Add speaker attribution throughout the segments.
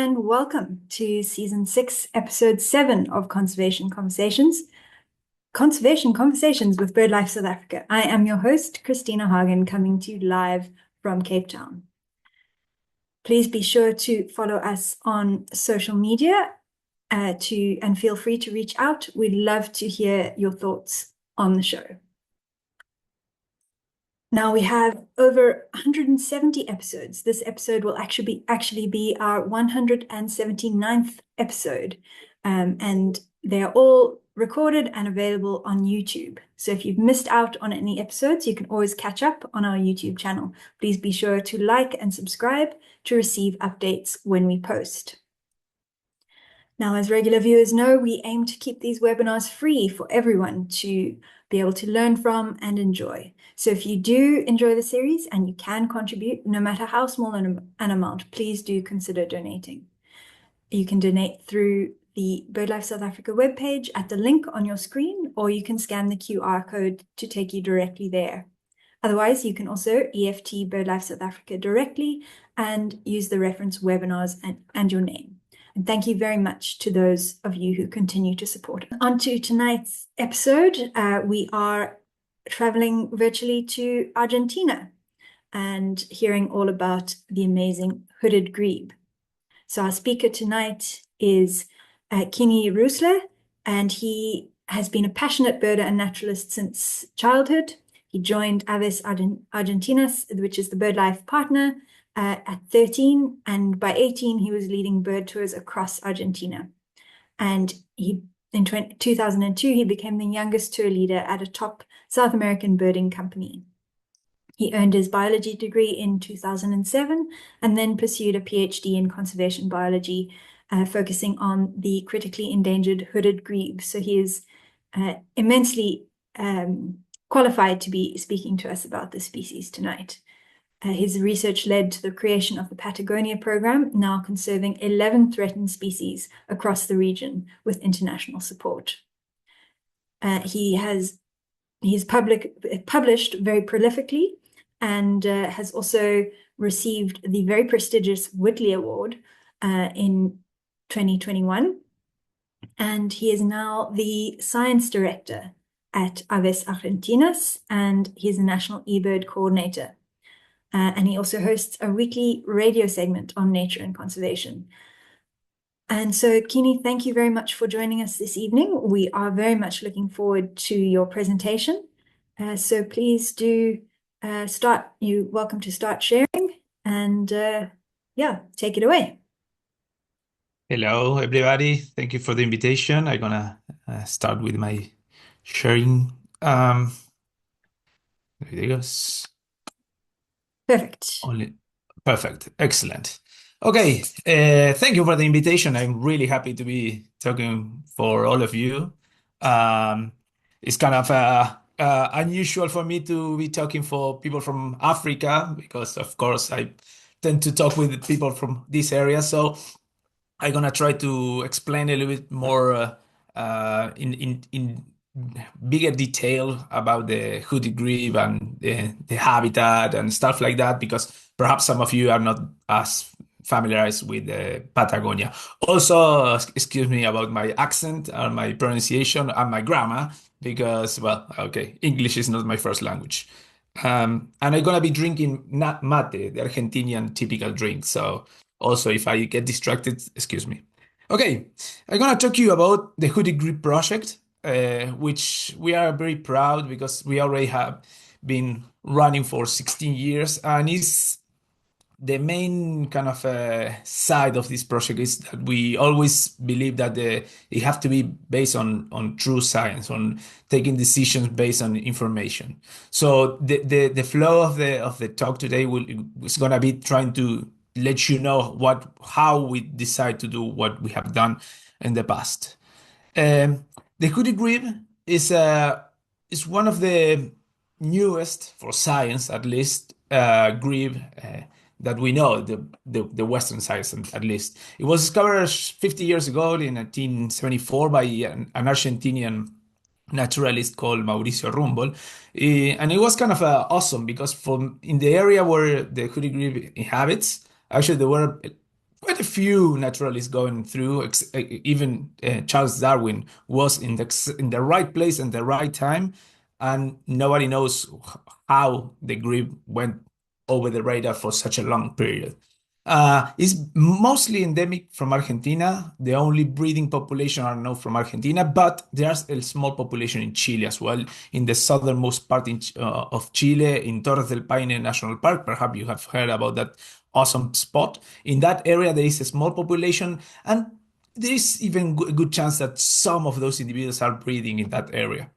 Speaker 1: and welcome to Season 6, Episode 7 of Conservation Conversations with BirdLife South Africa. I am your host, Christina Hagen, coming to you live from Cape Town. Please be sure to follow us on social media and feel free to reach out. We'd love to hear your thoughts on the show. Now we have over 170 episodes. This episode will actually be our 179th episode, and they are all recorded and available on YouTube. So if you've missed out on any episodes, you can always catch up on our YouTube channel. Please be sure to like and subscribe to receive updates when we post. Now, as regular viewers know, we aim to keep these webinars free for everyone to be able to learn from and enjoy. So if you do enjoy the series and you can contribute, no matter how small an amount, please do consider donating. You can donate through the BirdLife South Africa webpage at the link on your screen, or you can scan the QR code to take you directly there. Otherwise, you can also EFT BirdLife South Africa directly and use the reference webinars and your name. And thank you very much to those of you who continue to support us. On to tonight's episode. We are traveling virtually to Argentina and hearing all about the amazing Hooded Grebe. So our speaker tonight is Kini Roesler, and he has been a passionate birder and naturalist since childhood. He joined Aves Argentinas, which is the BirdLife partner, at 13, and by 18 he was leading bird tours across Argentina. And in 2002 he became the youngest tour leader at a top South American birding company. He earned his biology degree in 2007 and then pursued a PhD in conservation biology, focusing on the critically endangered hooded grebe. So he is immensely qualified to be speaking to us about this species tonight. His research led to the creation of the Patagonia Program, now conserving 11 threatened species across the region with international support. He's published very prolifically and has also received the very prestigious Whitley Award in 2021. And he is now the science director at Aves Argentinas, and he's the national eBird coordinator. And he also hosts a weekly radio segment on nature and conservation. And so, Kini, thank you very much for joining us this evening. We are very much looking forward to your presentation. So please do start. You're welcome to start sharing, and take it away.
Speaker 2: Hello, everybody. Thank you for the invitation. I'm gonna start with my sharing. There it goes.
Speaker 1: Perfect.
Speaker 2: Perfect. Excellent. Okay. Thank you for the invitation. I'm really happy to be talking for all of you. It's kind of unusual for me to be talking for people from Africa because, of course, I tend to talk with people from this area. So I'm gonna try to explain a little bit more in bigger detail about the hooded grebe and the habitat and stuff like that, because perhaps some of you are not as familiarized with Patagonia. Also, excuse me about my accent and my pronunciation and my grammar, because, well, okay, English is not my first language. And I'm gonna be drinking mate, the Argentinian typical drink. So also, if I get distracted, excuse me. Okay, I'm gonna talk to you about the Hooded Grebe project, which we are very proud because we already have been running for 16 years, and is the main kind of side of this project is that we always believe that it have to be based on true science, on taking decisions based on information. So the flow of the talk today is gonna be trying to let you know how we decide to do what we have done in the past. The Hooded Grebe is one of the newest, for science at least, grebe that we know, the Western science at least. It was discovered 50 years ago in 1974 by an Argentinian naturalist called Mauricio Rumbol. And it was kind of awesome because in the area where the Hooded Grebe inhabits, actually there were quite a few naturalists going through. Even Charles Darwin was in the right place and the right time, and nobody knows how the grebe went over the radar for such a long period. It's mostly endemic from Argentina. The only breeding population are known from Argentina, but there's a small population in Chile as well, in the southernmost part of Chile, in Torres del Paine National Park. Perhaps you have heard about that awesome spot. In that area, there is a small population, and there is even a good chance that some of those individuals are breeding in that area.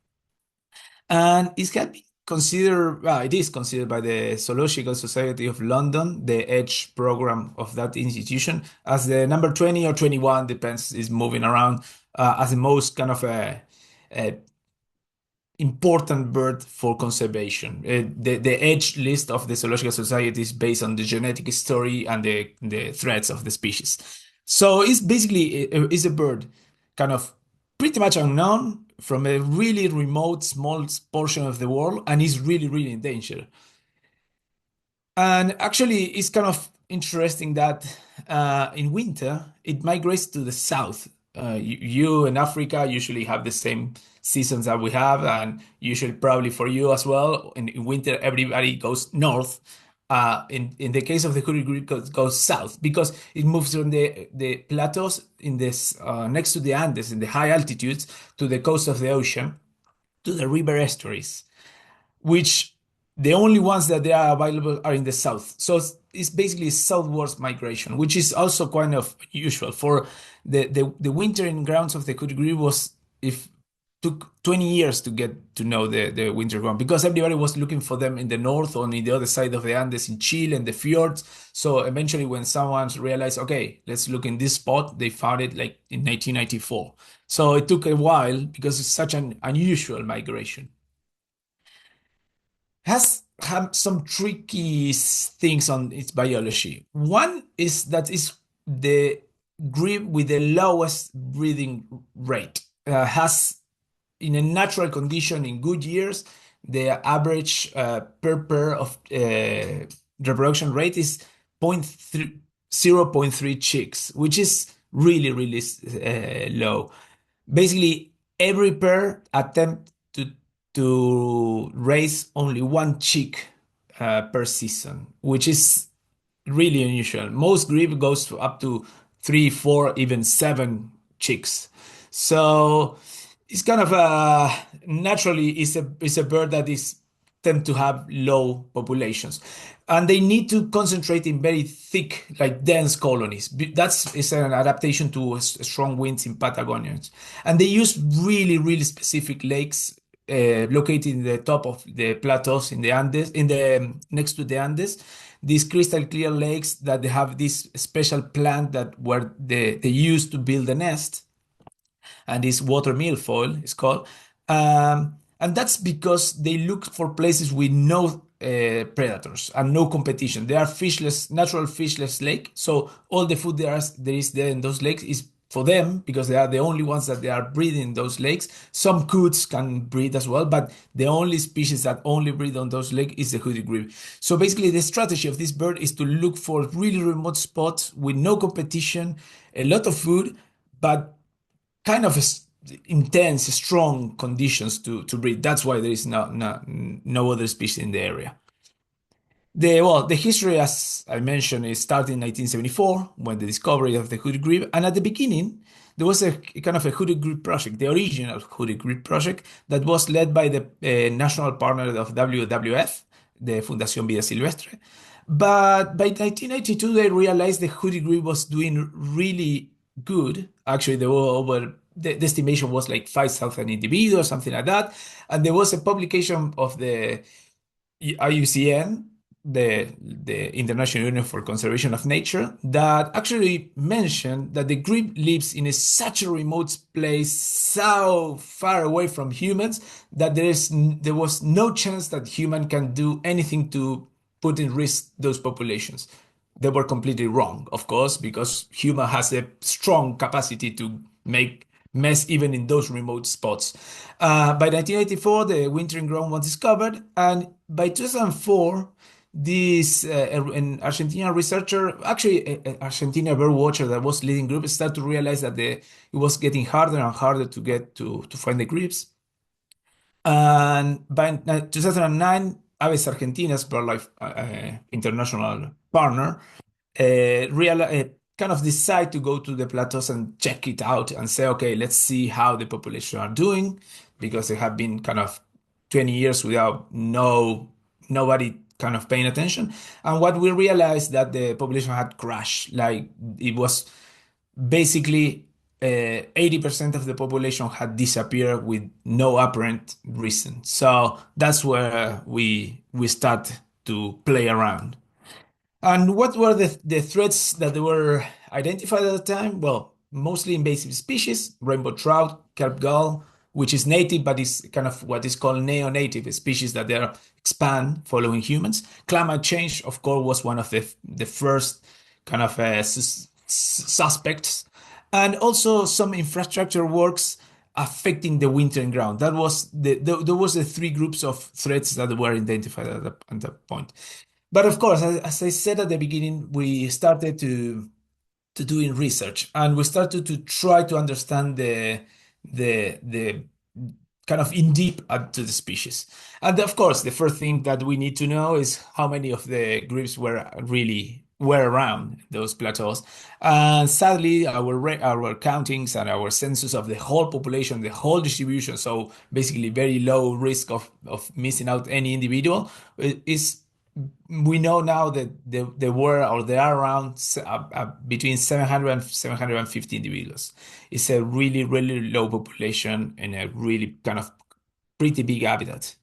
Speaker 2: And it can be considered, well, it is considered by the Zoological Society of London, the Edge program of that institution, as the number 20 or 21, depends, is moving around, as the most kind of a important bird for conservation. The Edge list of the Zoological Society is based on the genetic story and the threats of the species. So it's basically it's a bird kind of pretty much unknown from a really remote small portion of the world, and is really, really in danger. And actually, it's kind of interesting that in winter it migrates to the south. You in Africa usually have the same seasons that we have, and usually probably for you as well. In winter, everybody goes north. In the case of the hooded grebe, goes south because it moves from the plateaus in this next to the Andes in the high altitudes to the coast of the ocean to the river estuaries, which the only ones that they are available are in the south. So it's basically southwards migration, which is also kind of usual for the wintering grounds of the hooded grebe. Was if took 20 years to get to know the winter ground because everybody was looking for them in the north or on the other side of the Andes in Chile and the fjords. So eventually when someone realized, okay, let's look in this spot, they found it like in 1994. So it took a while because it's such an unusual migration. Has have some tricky things on its biology. One is that it's the grebe with the lowest breeding rate. Has in a natural condition in good years, the average per pair of reproduction rate is 0.3 chicks, which is really, really low. Basically, every pair attempt to raise only one chick per season, which is really unusual. Most grebe goes to up to three, four, even seven chicks. So it's kind of naturally it's a bird that is tend to have low populations, and they need to concentrate in very thick, like dense colonies. That's is an adaptation to strong winds in Patagonia, and they use really, really specific lakes located in the top of the plateaus in the Andes, in the next to the Andes. These crystal clear lakes that they have this special plant that where they use to build a nest, and this water milfoil is called. And that's because they look for places with no predators and no competition. They are fishless, natural fishless lake. So all the food there is there in those lakes is for them because they are the only ones that they are breeding in those lakes. Some coots can breed as well, but the only species that only breed on those lakes is the hooded grebe. So basically, the strategy of this bird is to look for really remote spots with no competition, a lot of food, but kind of intense, strong conditions to breed. That's why there is no other species in the area. The history, as I mentioned, is started in 1974 when the discovery of the hooded grebe, and at the beginning there was a kind of a hooded grebe project, the original hooded grebe project that was led by the national partner of WWF, the Fundación Vida Silvestre. But by 1992, they realized the hooded grebe was doing really good. Actually, there were over the estimation was like 5,000 individuals, something like that. And there was a publication of the IUCN, the International Union for Conservation of Nature, that actually mentioned that the grebe lives in such a remote place, so far away from humans, that there was no chance that human can do anything to put in risk those populations. They were completely wrong, of course, because human has a strong capacity to make mess even in those remote spots. By 1984, the wintering ground was discovered, and by 2004, this an Argentinian researcher, actually Argentina bird watcher that was leading group, started to realize that it was getting harder and harder to get to find the groups. And by 2009, Aves Argentinas, BirdLife International partner, kind of decide to go to the plateaus and check it out and say, okay, let's see how the population are doing, because they have been kind of 20 years without nobody kind of paying attention. And what we realized that the population had crashed, like it was basically 80% of the population had disappeared with no apparent reason. So that's where we start to play around. And what were the threats that were identified at the time? Well, mostly invasive species, rainbow trout, kelp gull, which is native, but is kind of what is called neo-native species that they are expand following humans. Climate change, of course, was one of the first kind of suspects, and also some infrastructure works affecting the wintering ground. That was there was the three groups of threats that were identified at that point. But of course, as I said at the beginning, we started to doing research, and we started to try to understand the kind of in deep to the species. And of course, the first thing that we need to know is how many of the groups were around those plateaus. And sadly, our countings and our census of the whole population, the whole distribution, so basically very low risk of missing out any individual, is we know now that there were or there are around between 700 and 750 individuals. It's a really, really low population in a really kind of pretty big habitat.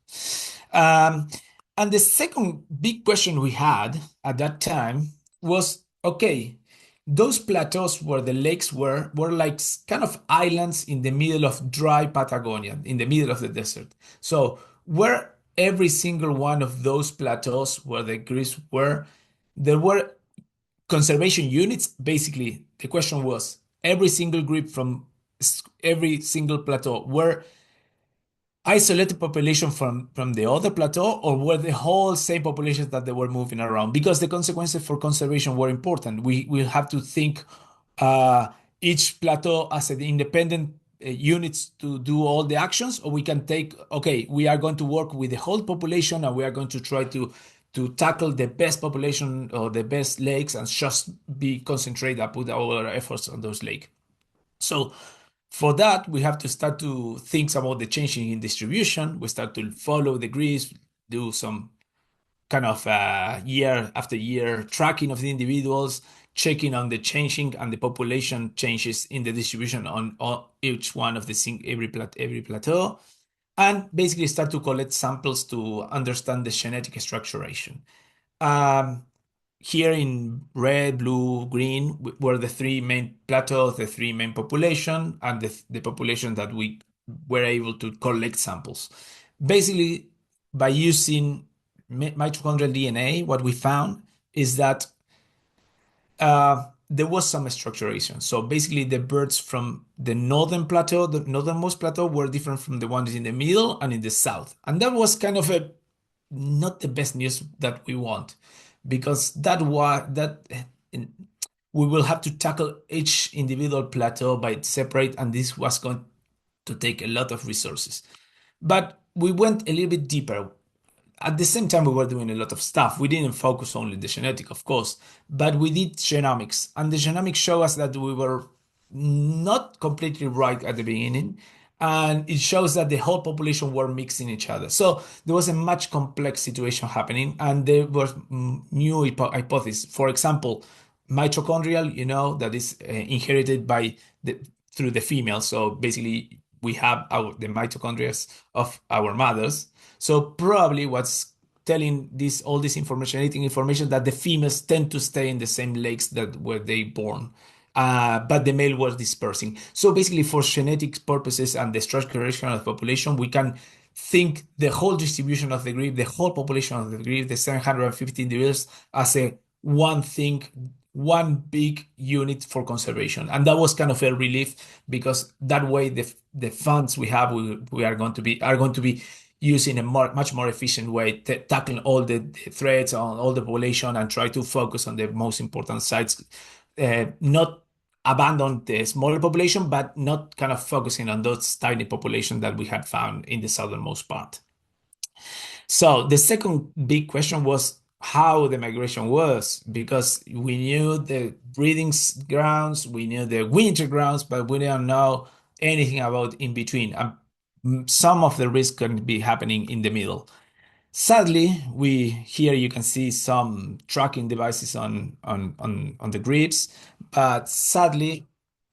Speaker 2: Um, and the second big question we had at that time was, okay, those plateaus where the lakes were like kind of islands in the middle of dry Patagonia, in the middle of the desert. So where every single one of those plateaus where the groups were, there were conservation units. Basically, the question was every single group from every single plateau were isolated population from the other plateau, or were the whole same populations that they were moving around? Because the consequences for conservation were important. We will have to think uh, each plateau as an independent units to do all the actions, or we can take, okay, we are going to work with the whole population and we are going to try to tackle the best population or the best lakes and just be concentrated and put all our efforts on those lakes. So for that, we have to start to think about the changing in distribution. We start to follow the grids, do some kind of year after year tracking of the individuals, checking on the changing and the population changes in the distribution on each one of every plateau, and basically start to collect samples to understand the genetic structuration. Um, Here in red, blue, green were the three main plateaus, the three main population, and the population that we were able to collect samples. Basically, by using mitochondrial DNA, what we found is that there was some structuration. So basically, the birds from the northern plateau, the northernmost plateau, were different from the ones in the middle and in the south. And that was kind of not the best news that we want, because we will have to tackle each individual plateau by separate, and this was going to take a lot of resources. But we went a little bit deeper. At the same time, we were doing a lot of stuff. We didn't focus only on the genetic, of course, but we did genomics, and the genomics show us that we were not completely right at the beginning, and it shows that the whole population were mixing each other. So there was a much complex situation happening, and there was new hypotheses. For example, mitochondrial, that is inherited through the female. So basically, we have the mitochondria of our mothers. So probably what's telling all this information, eating information, that the females tend to stay in the same lakes that were they born, but the male was dispersing. So basically, for genetic purposes and the structuration of the population, we can think the whole distribution of the group, the whole population of the group, the 750 individuals, as a one thing, one big unit for conservation. And that was kind of a relief, because that way the funds we have we are going to be using a much more efficient way, tackling all the threats on all the population and try to focus on the most important sites, not abandon the smaller population, but not kind of focusing on those tiny populations that we had found in the southernmost part. So the second big question was how the migration was, because we knew the breeding grounds, we knew the winter grounds, but we didn't know anything about in between. And some of the risk can be happening in the middle. Sadly, here you can see some tracking devices on the grips, but sadly,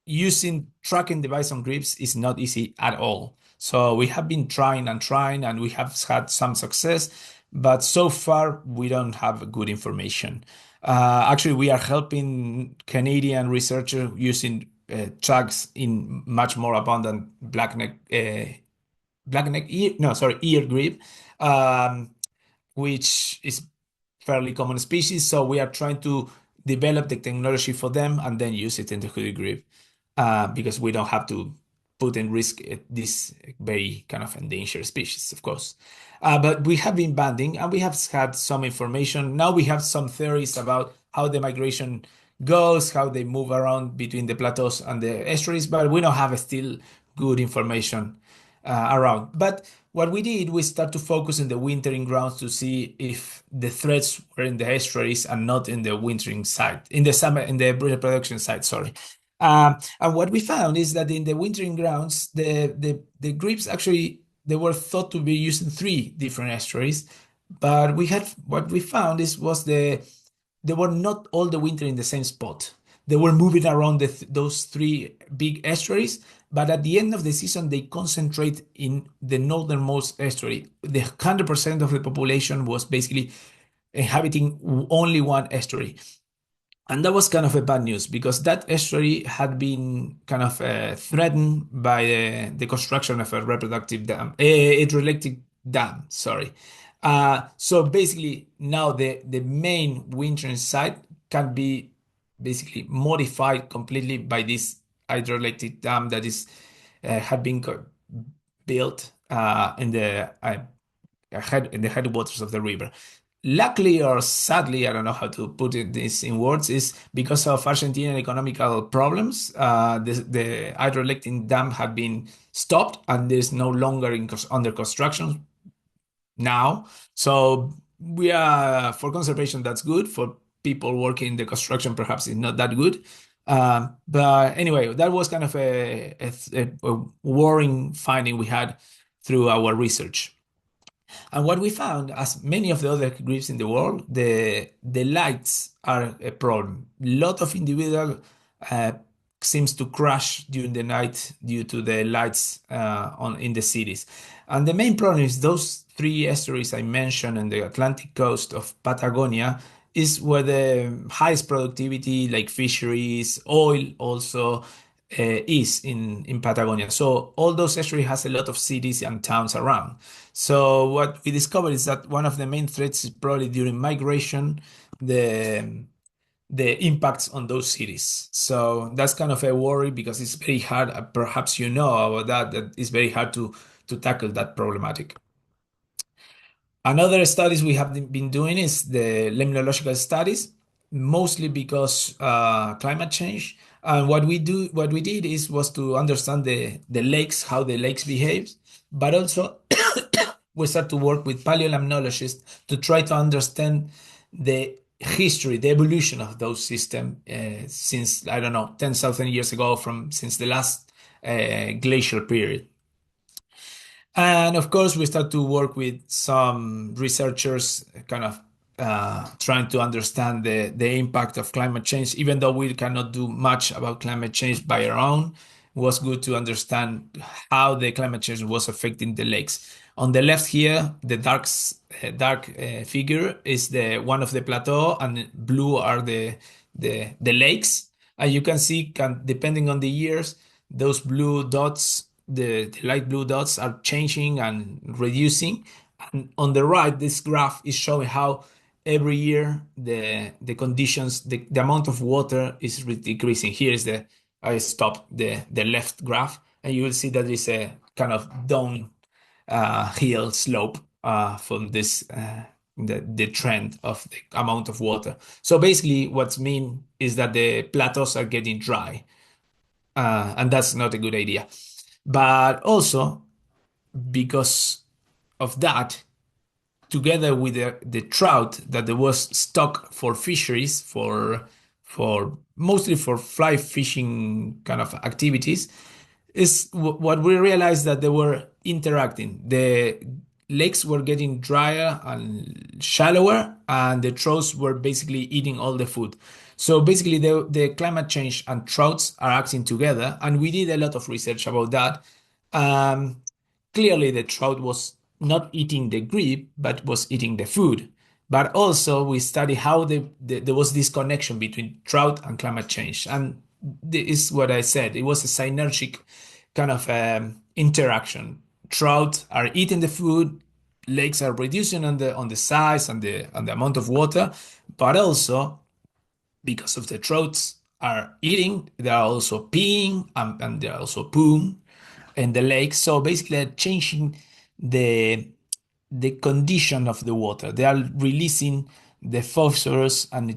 Speaker 2: using tracking device on grips is not easy at all. So we have been trying and trying, and we have had some success, but so far we don't have good information. Actually, we are helping Canadian researchers using tracks in much more abundant ear grip. Which is fairly common species. So we are trying to develop the technology for them and then use it in the hooded grebe, because we don't have to put in risk this very kind of endangered species, of course. But we have been banding and we have had some information. Now we have some theories about how the migration goes, how they move around between the plateaus and the estuaries, but we don't have still good information around. But what we did, we start to focus in the wintering grounds to see if the threats were in the estuaries and not in the wintering site, in the summer, in the reproduction site, sorry. And what we found is that in the wintering grounds, the grebes actually, they were thought to be used in three different estuaries, but what we found they were not all the winter in the same spot. They were moving around those three big estuaries, but at the end of the season, they concentrate in the northernmost estuary. The 100% of the population was basically inhabiting only one estuary. And that was kind of a bad news because that estuary had been kind of threatened by the construction of a reproductive dam, a hydroelectric dam, sorry. So basically now the main wintering site can be basically modified completely by this hydroelectric dam that is had been built in the headwaters of the river. Luckily or sadly, I don't know how to put this in words, is because of Argentinian economical problems, the hydroelectric dam had been stopped and is no longer under construction now. So we are for conservation, that's good. For people working in the construction, perhaps it's not that good. But anyway, that was kind of a worrying finding we had through our research. And what we found, as many of the other groups in the world, the lights are a problem. A lot of individual seems to crash during the night due to the lights in the cities. And the main problem is those three estuaries I mentioned on the Atlantic coast of Patagonia is where the highest productivity, like fisheries, oil also, is in Patagonia. So all those estuaries has a lot of cities and towns around. So what we discovered is that one of the main threats is probably during migration, the impacts on those cities. So that's kind of a worry because it's very hard. Perhaps you know about that it's very hard to tackle that problematic. Another studies we have been doing is the limnological studies, mostly because climate change. And what we did was to understand the lakes, how the lakes behave, but also we start to work with paleolimnologists to try to understand the history, the evolution of those systems since, I don't know, 10,000 years ago, since the last glacial period. And of course, we start to work with some researchers, kind of trying to understand the impact of climate change. Even though we cannot do much about climate change by our own, it was good to understand how the climate change was affecting the lakes. On the left here, the dark figure is the one of the plateau, and blue are the lakes. And you can see, depending on the years, those blue dots, the light blue dots are changing and reducing. And on the right, this graph is showing how every year the conditions, the amount of water is decreasing. Here is I stopped the left graph, and you will see that it's a kind of hill slope from this the trend of the amount of water. So basically, what's mean is that the plateaus are getting dry, and that's not a good idea. But also because of that, together with the trout that there was stock for fisheries for mostly for fly fishing kind of activities, is what we realized that they were interacting. The lakes were getting drier and shallower, and the trouts were basically eating all the food. So basically, the climate change and trouts are acting together, and we did a lot of research about that. Um, Clearly, the trout was not eating the grebe, but was eating the food. But also, we study how there was this connection between trout and climate change. And this is what I said. It was a synergic kind of interaction. Trout are eating the food, lakes are reducing on the size and the amount of water, but also because of the trouts are eating, they are also peeing and they are also pooing in the lake. So basically, they're changing the the condition of the water. They are releasing the phosphorus and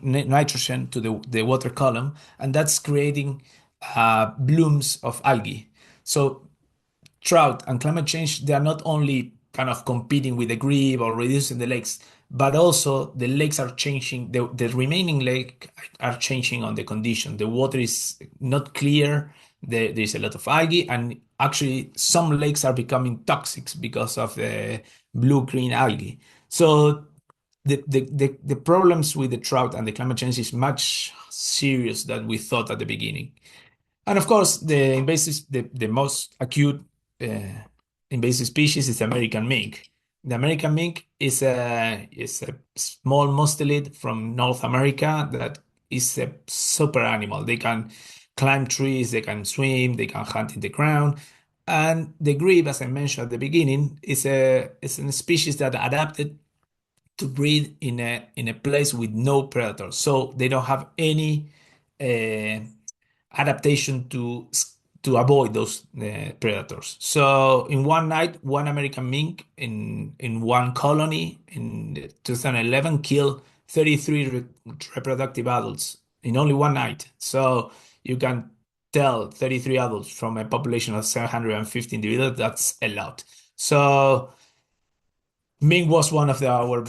Speaker 2: nitrogen to the water column, and that's creating blooms of algae. So drought and climate change, they are not only kind of competing with the grebe or reducing the lakes, but also the lakes are changing, the remaining lake are changing on the condition. The water is not clear, there's a lot of algae, and actually some lakes are becoming toxic because of the blue-green algae. So the problems with the drought and the climate change is much serious than we thought at the beginning. And of course, the most acute uh, invasive species is the American mink. The American mink is a small mustelid from North America that is a super animal. They can climb trees, they can swim, they can hunt in the ground. And the grebe, as I mentioned at the beginning, is a species that adapted to breed in a place with no predators. So they don't have any uh, adaptation to avoid those predators. So in one night, one American mink in one colony in 2011 killed 33 reproductive adults in only one night. So you can tell 33 adults from a population of 750 individuals, that's a lot. So Ming was one of our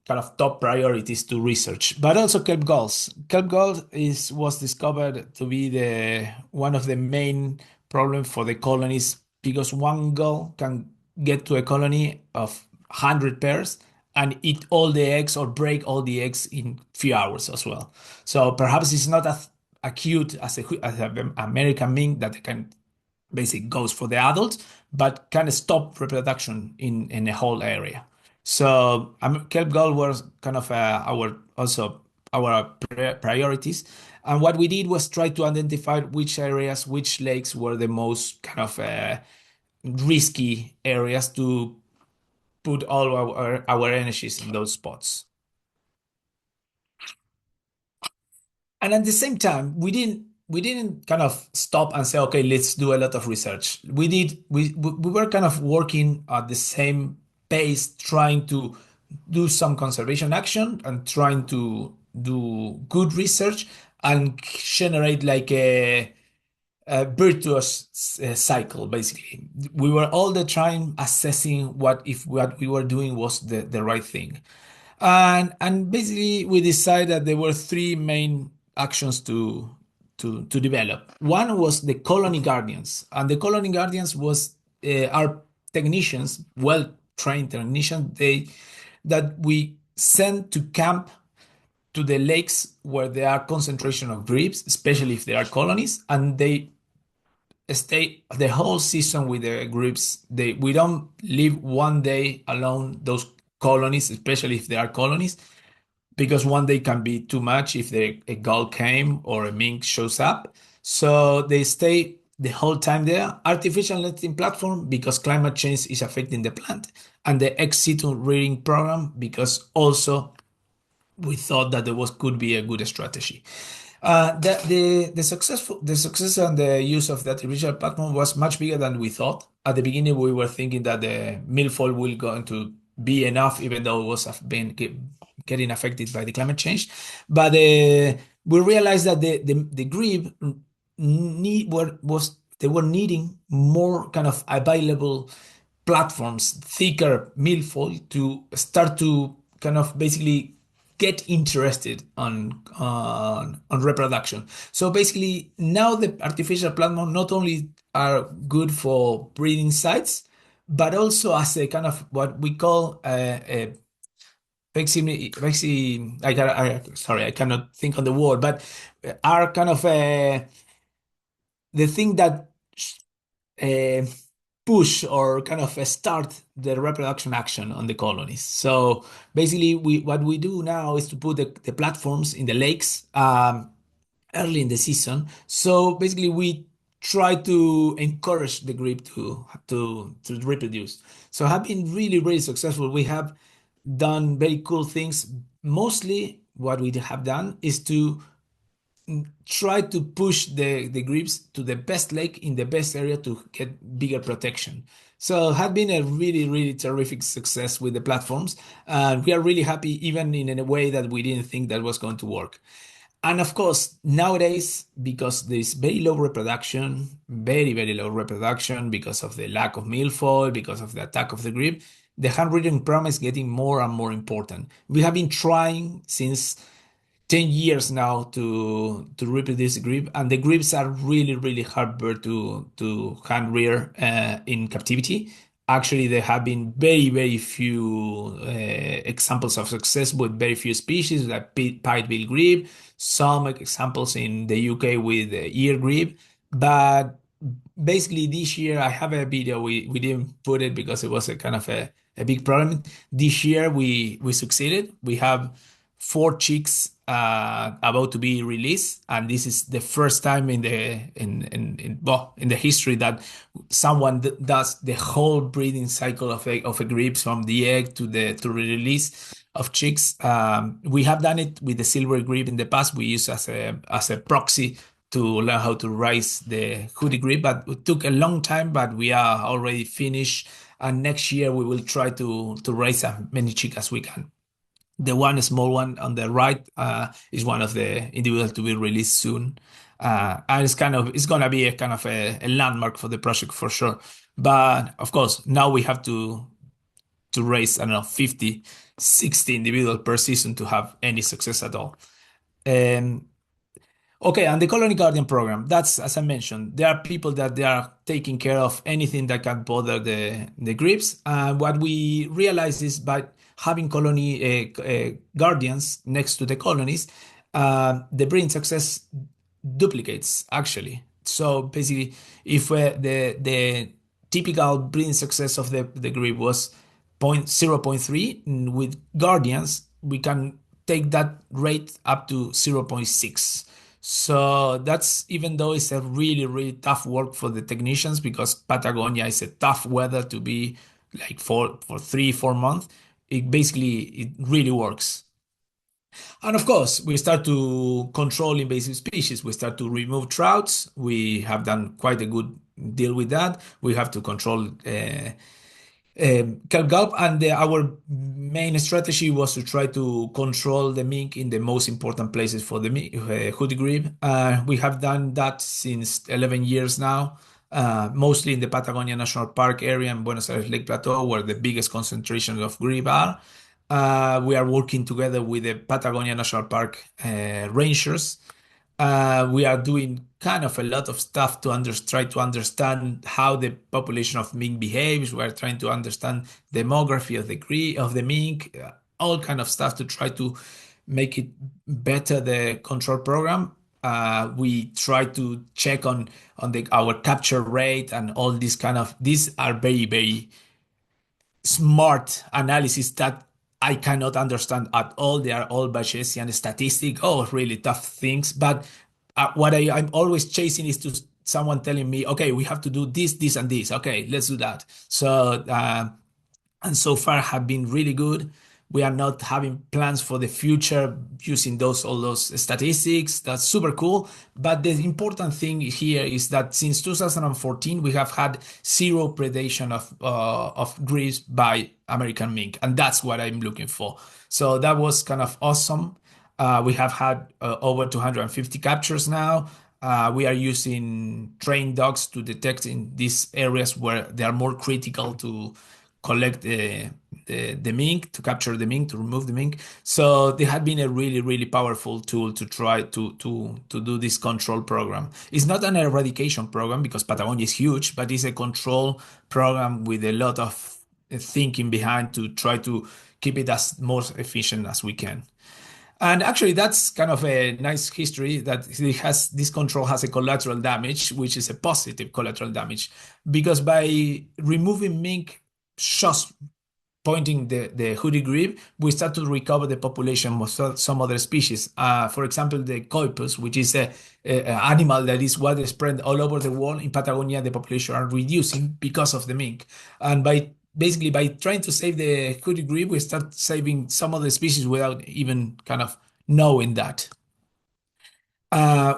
Speaker 2: kind of top priorities to research, but also kelp galls. Kelp gall was discovered to be the one of the main problems for the colonies because one gull can get to a colony of 100 pairs and eat all the eggs or break all the eggs in few hours as well. So perhaps it's not as acute as an American mink that can basic goes for the adults, but can stop reproduction in a whole area. So kelp gull was kind of our also our priorities, and what we did was try to identify which areas, which lakes were the most kind of risky areas to put all our energies in those spots. And at the same time, we didn't kind of stop and say, okay, let's do a lot of research. We were kind of working at the same pace, trying to do some conservation action and trying to do good research and generate like a virtuous cycle. Basically, we were all the time assessing what we were doing was the right thing. And basically we decided that there were three main actions to develop. One was the colony guardians, and the colony guardians was our technicians, well trained technicians, they that we send to camp to the lakes where there are concentration of grebes, especially if there are colonies, and they stay the whole season with the groups. We don't leave one day alone those colonies, especially if there are colonies, because one day can be too much if a gull came or a mink shows up. So they stay the whole time there. Artificial netting platform because climate change is affecting the plant, and the ex situ rearing program because also we thought that there was could be a good strategy. The success and the use of that original platform was much bigger than we thought. At the beginning, we were thinking that the milfoil will going to be enough, even though it was been getting affected by the climate change. But we realized that the grebe need was they were needing more kind of available platforms, thicker milfoil to start to kind of basically get interested on reproduction. So basically, now the artificial platform not only are good for breeding sites, but also as a kind of what we call a sorry, I cannot think on the word, but are kind of the thing that uh, push or kind of start the reproduction action on the colonies. So basically, what we do now is to put the platforms in the lakes early in the season. So basically, we try to encourage the grebe to reproduce. So have been really really successful. We have done very cool things. Mostly, what we have done is to try to push the grebes to the best lake in the best area to get bigger protection. So had been a really, really terrific success with the platforms. And we are really happy, even in a way that we didn't think that was going to work. And of course, nowadays, because there's very low reproduction, very, very low reproduction because of the lack of milfoil, because of the attack of the grebe, the hand breeding program is getting more and more important. We have been trying since 10 years now to reproduce the grebe, and the grebes are really really hard bird to hand rear in captivity. Actually, there have been very very few examples of success with very few species like pied-bill grebe, some examples in the UK with ear grebe, but basically this year I have a video. We didn't put it because it was a kind of a big problem. This year we succeeded. We have four chicks about to be released, and this is the first time in the history that someone does the whole breeding cycle of a grebe from the egg to release of chicks. We have done it with the silver grebe in the past. We use as a proxy to learn how to raise the hooded grebe, but it took a long time. But we are already finished, and next year we will try to raise as many chicks as we can. The one small one on the right is one of the individuals to be released soon. And it's gonna be a kind of a landmark for the project for sure. But of course, now we have to raise, I don't know, 50, 60 individuals per season to have any success at all. Um, Okay, and the Colony Guardian program, that's as I mentioned, there are people that they are taking care of anything that can bother the grebes. And what we realize is by having colony guardians next to the colonies, the breeding success duplicates actually. So basically, if the typical breeding success of the grebe was 0.3, with guardians, we can take that rate up to 0.6. So that's even though it's a really, really tough work for the technicians because Patagonia is a tough weather to be like for 3, 4 months. It really works. And of course, we start to control invasive species. We start to remove trouts. We have done quite a good deal with that. We have to control kelp gulp, and our main strategy was to try to control the mink in the most important places for the hooded grebe. We have done that since 11 years now, mostly in the Patagonia National Park area in Buenos Aires Lake Plateau, where the biggest concentration of grebe are. We are working together with the Patagonia National Park rangers. We are doing kind of a lot of stuff to try to understand how the population of mink behaves. We are trying to understand demography of the mink, all kind of stuff to try to make it better the control program. We try to check on our capture rate and all these kind of these are very very smart analysis that I cannot understand at all. They are all Bayesian statistic, oh, really tough things. But what I'm always chasing is to someone telling me, okay, we have to do this, this, and this. Okay, let's do that. So and so far have been really good. We are not having plans for the future using all those statistics. That's super cool. But the important thing here is that since 2014, we have had zero predation of grebes by American mink, and that's what I'm looking for. So that was kind of awesome. We have had over 250 captures now. We are using trained dogs to detect in these areas where they are more critical to collect the mink, to capture the mink, to remove the mink. So they had been a really, really powerful tool to try to do this control program. It's not an eradication program because Patagonia is huge, but it's a control program with a lot of thinking behind to try to keep it as most efficient as we can. And actually, that's kind of a nice history that it has. This control has a collateral damage, which is a positive collateral damage, because by removing mink just pointing the hooded grebe, we start to recover the population of some other species. For example, the coipus, which is a animal that is widespread all over the world. In Patagonia, the population are reducing because of the mink. And by trying to save the hooded grebe, we start saving some of the species without even kind of knowing that.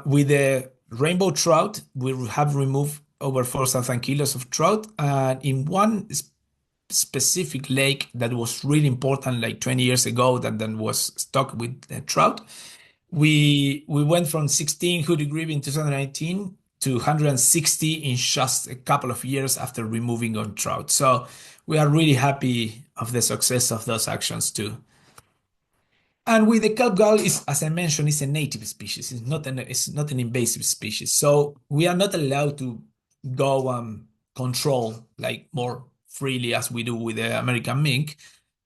Speaker 2: With the rainbow trout, we have removed over 4,000 kilos of trout. And in one specific lake that was really important, like 20 years ago, that then was stocked with trout, we went from 16 hooded grebe in 2019 to 160 in just a couple of years after removing on trout. So we are really happy of the success of those actions too. And with the kelp gull, is as I mentioned, it's a native species. It's not an invasive species. So we are not allowed to go control like more freely as we do with the American mink,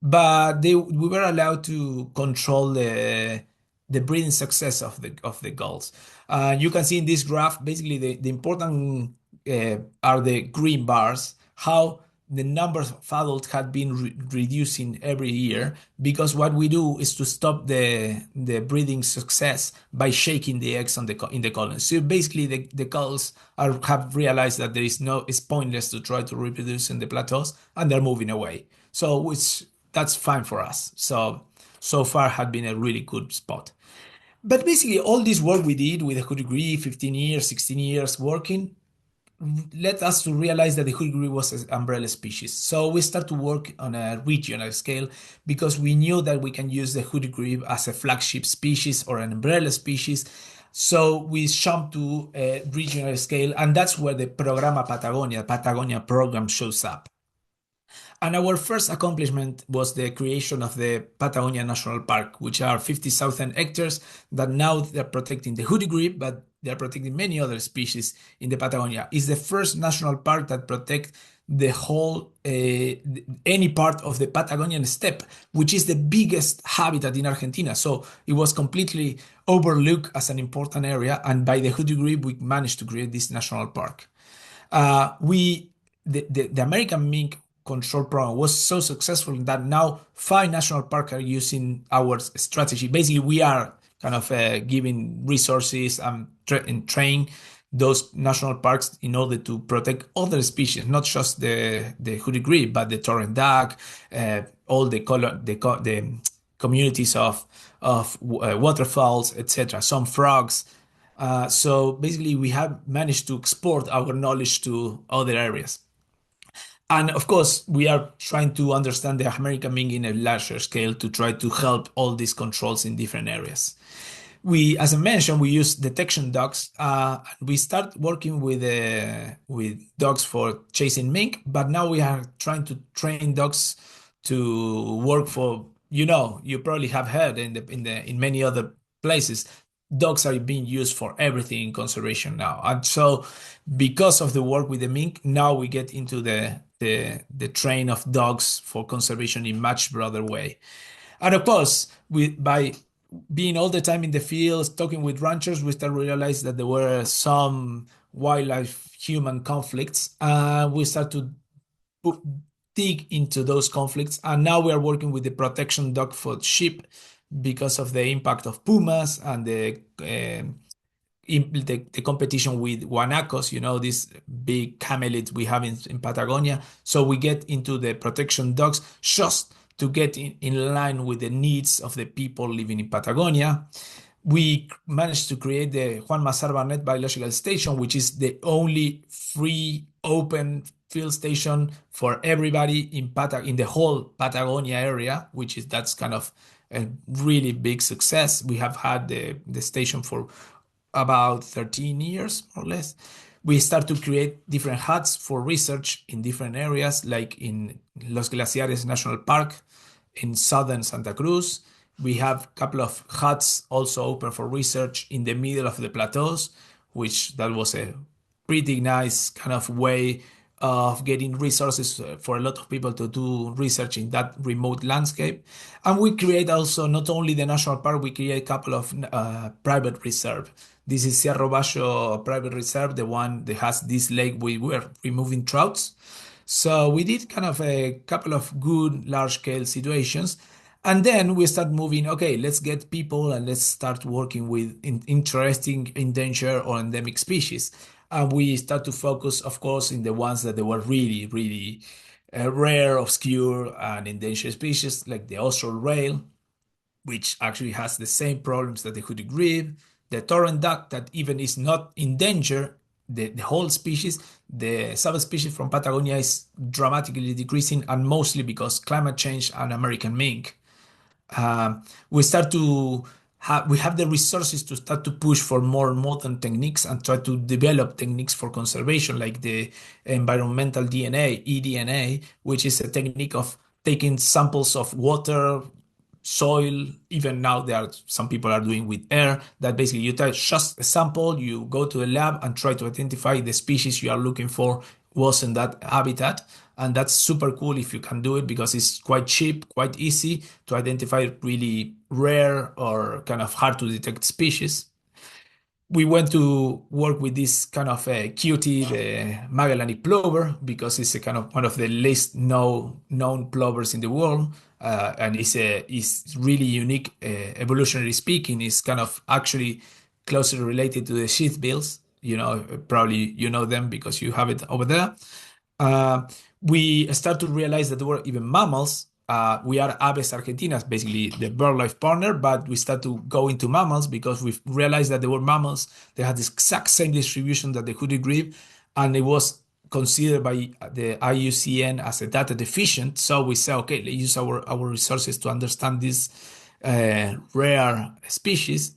Speaker 2: but we were allowed to control the breeding success of the gulls. You can see in this graph, basically the important are the green bars, how the numbers of adults had been reducing every year, because what we do is to stop the breeding success by shaking the eggs in the colony. So basically the gulls have realized that it's pointless to try to reproduce in the plateaus, and they're moving away. So that's fine for us. So far had been a really good spot. But basically all this work we did with the hooded grebe, 15 years, 16 years working, led us to realize that the hooded grebe was an umbrella species. So we start to work on a regional scale because we knew that we can use the hooded grebe as a flagship species or an umbrella species. So we jumped to a regional scale, and that's where the Programa Patagonia Program shows up. And our first accomplishment was the creation of the Patagonia National Park, which are 50,000 hectares that now they're protecting the hooded grebe, but they're protecting many other species in the Patagonia. It's the first national park that protects the whole, any part of the Patagonian steppe, which is the biggest habitat in Argentina. So it was completely overlooked as an important area. And by the hooded grebe, we managed to create this national park. The American mink control program was so successful that now 5 national parks are using our strategy. Basically, we are kind of giving resources and train those national parks in order to protect other species, not just the hooded grebe, but the torrent duck, all the communities of waterfowls, etc. Some frogs. So basically, we have managed to export our knowledge to other areas. And of course, we are trying to understand the American mink in a larger scale to try to help all these controls in different areas. As I mentioned, we use detection dogs. We start working with dogs for chasing mink, but now we are trying to train dogs to work for. You probably have heard in many other places, dogs are being used for everything in conservation now. And so, because of the work with the mink, now we get into the train of dogs for conservation in much broader way. And of course, by being all the time in the fields, talking with ranchers, we start to realize that there were some wildlife human conflicts. We start to dig into those conflicts. And now we are working with the protection dog for sheep because of the impact of pumas and the competition with guanacos, this big camelid we have in Patagonia. So we get into the protection dogs just to get in line with the needs of the people living in Patagonia. We managed to create the Juan Mazar Barnett Biological Station, which is the only free, open field station for everybody in the whole Patagonia area, that's kind of a really big success. We have had the station for about 13 years, more or less. We start to create different huts for research in different areas, like in Los Glaciares National Park in southern Santa Cruz. We have a couple of huts also open for research in the middle of the plateaus, which that was a pretty nice kind of way of getting resources for a lot of people to do research in that remote landscape. And we create also not only the national park, we create a couple of private reserve. This is Cerro Bayo Private Reserve, the one that has this lake we were removing trouts. So we did kind of a couple of good large scale situations. And then we start moving, okay, let's get people and let's start working with interesting endangered or endemic species. And we start to focus, of course, in the ones that they were really, really rare, obscure, and endangered species, like the Austral rail, which actually has the same problems that the hooded grebe, the torrent duck that even is not endangered, the whole species, the subspecies from Patagonia is dramatically decreasing, and mostly because climate change and American mink. We start to we have the resources to start to push for more modern techniques and try to develop techniques for conservation, like the environmental DNA, eDNA, which is a technique of taking samples of water, soil. Even now there are some people are doing with air, that basically you take just a sample, you go to the lab and try to identify the species you are looking for was in that habitat. And that's super cool if you can do it, because it's quite cheap, quite easy to identify really rare or kind of hard to detect species. We went to work with this kind of a cutie, the Magellanic plover, because it's a kind of one of the least known plovers in the world, and is really unique. Evolutionary speaking, is kind of actually closely related to the sheathbills. Probably you know them because you have it over there. Uh, we start to realize that there were even mammals. We are Aves Argentinas, basically the BirdLife partner, but we start to go into mammals because we realized that there were mammals that had the exact same distribution that the hooded grebe, and it was considered by the IUCN as a data deficient. So we say, okay, let's use our resources to understand these rare species.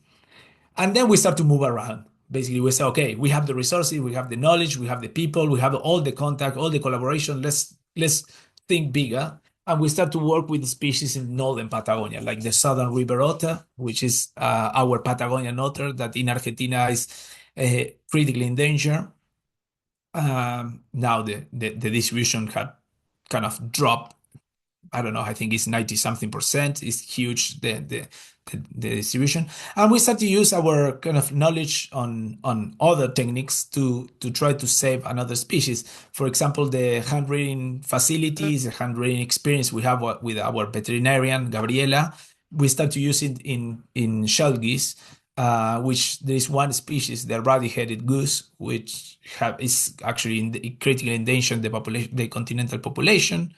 Speaker 2: And then we start to move around. Basically, we say, okay, we have the resources, we have the knowledge, we have the people, we have all the contact, all the collaboration. Let's think bigger. And we start to work with species in northern Patagonia, like the southern river otter, which is our Patagonian otter that in Argentina is critically endangered. Now the distribution had kind of dropped. I don't know, I think it's 90 something percent. It's huge, the distribution. And we start to use our kind of knowledge on other techniques to try to save another species. For example, the hand reading facilities, the hand reading experience we have with our veterinarian, Gabriela, we start to use it in shell geese, which there is one species, the ruddy-headed goose, which is actually critically endangered the continental population.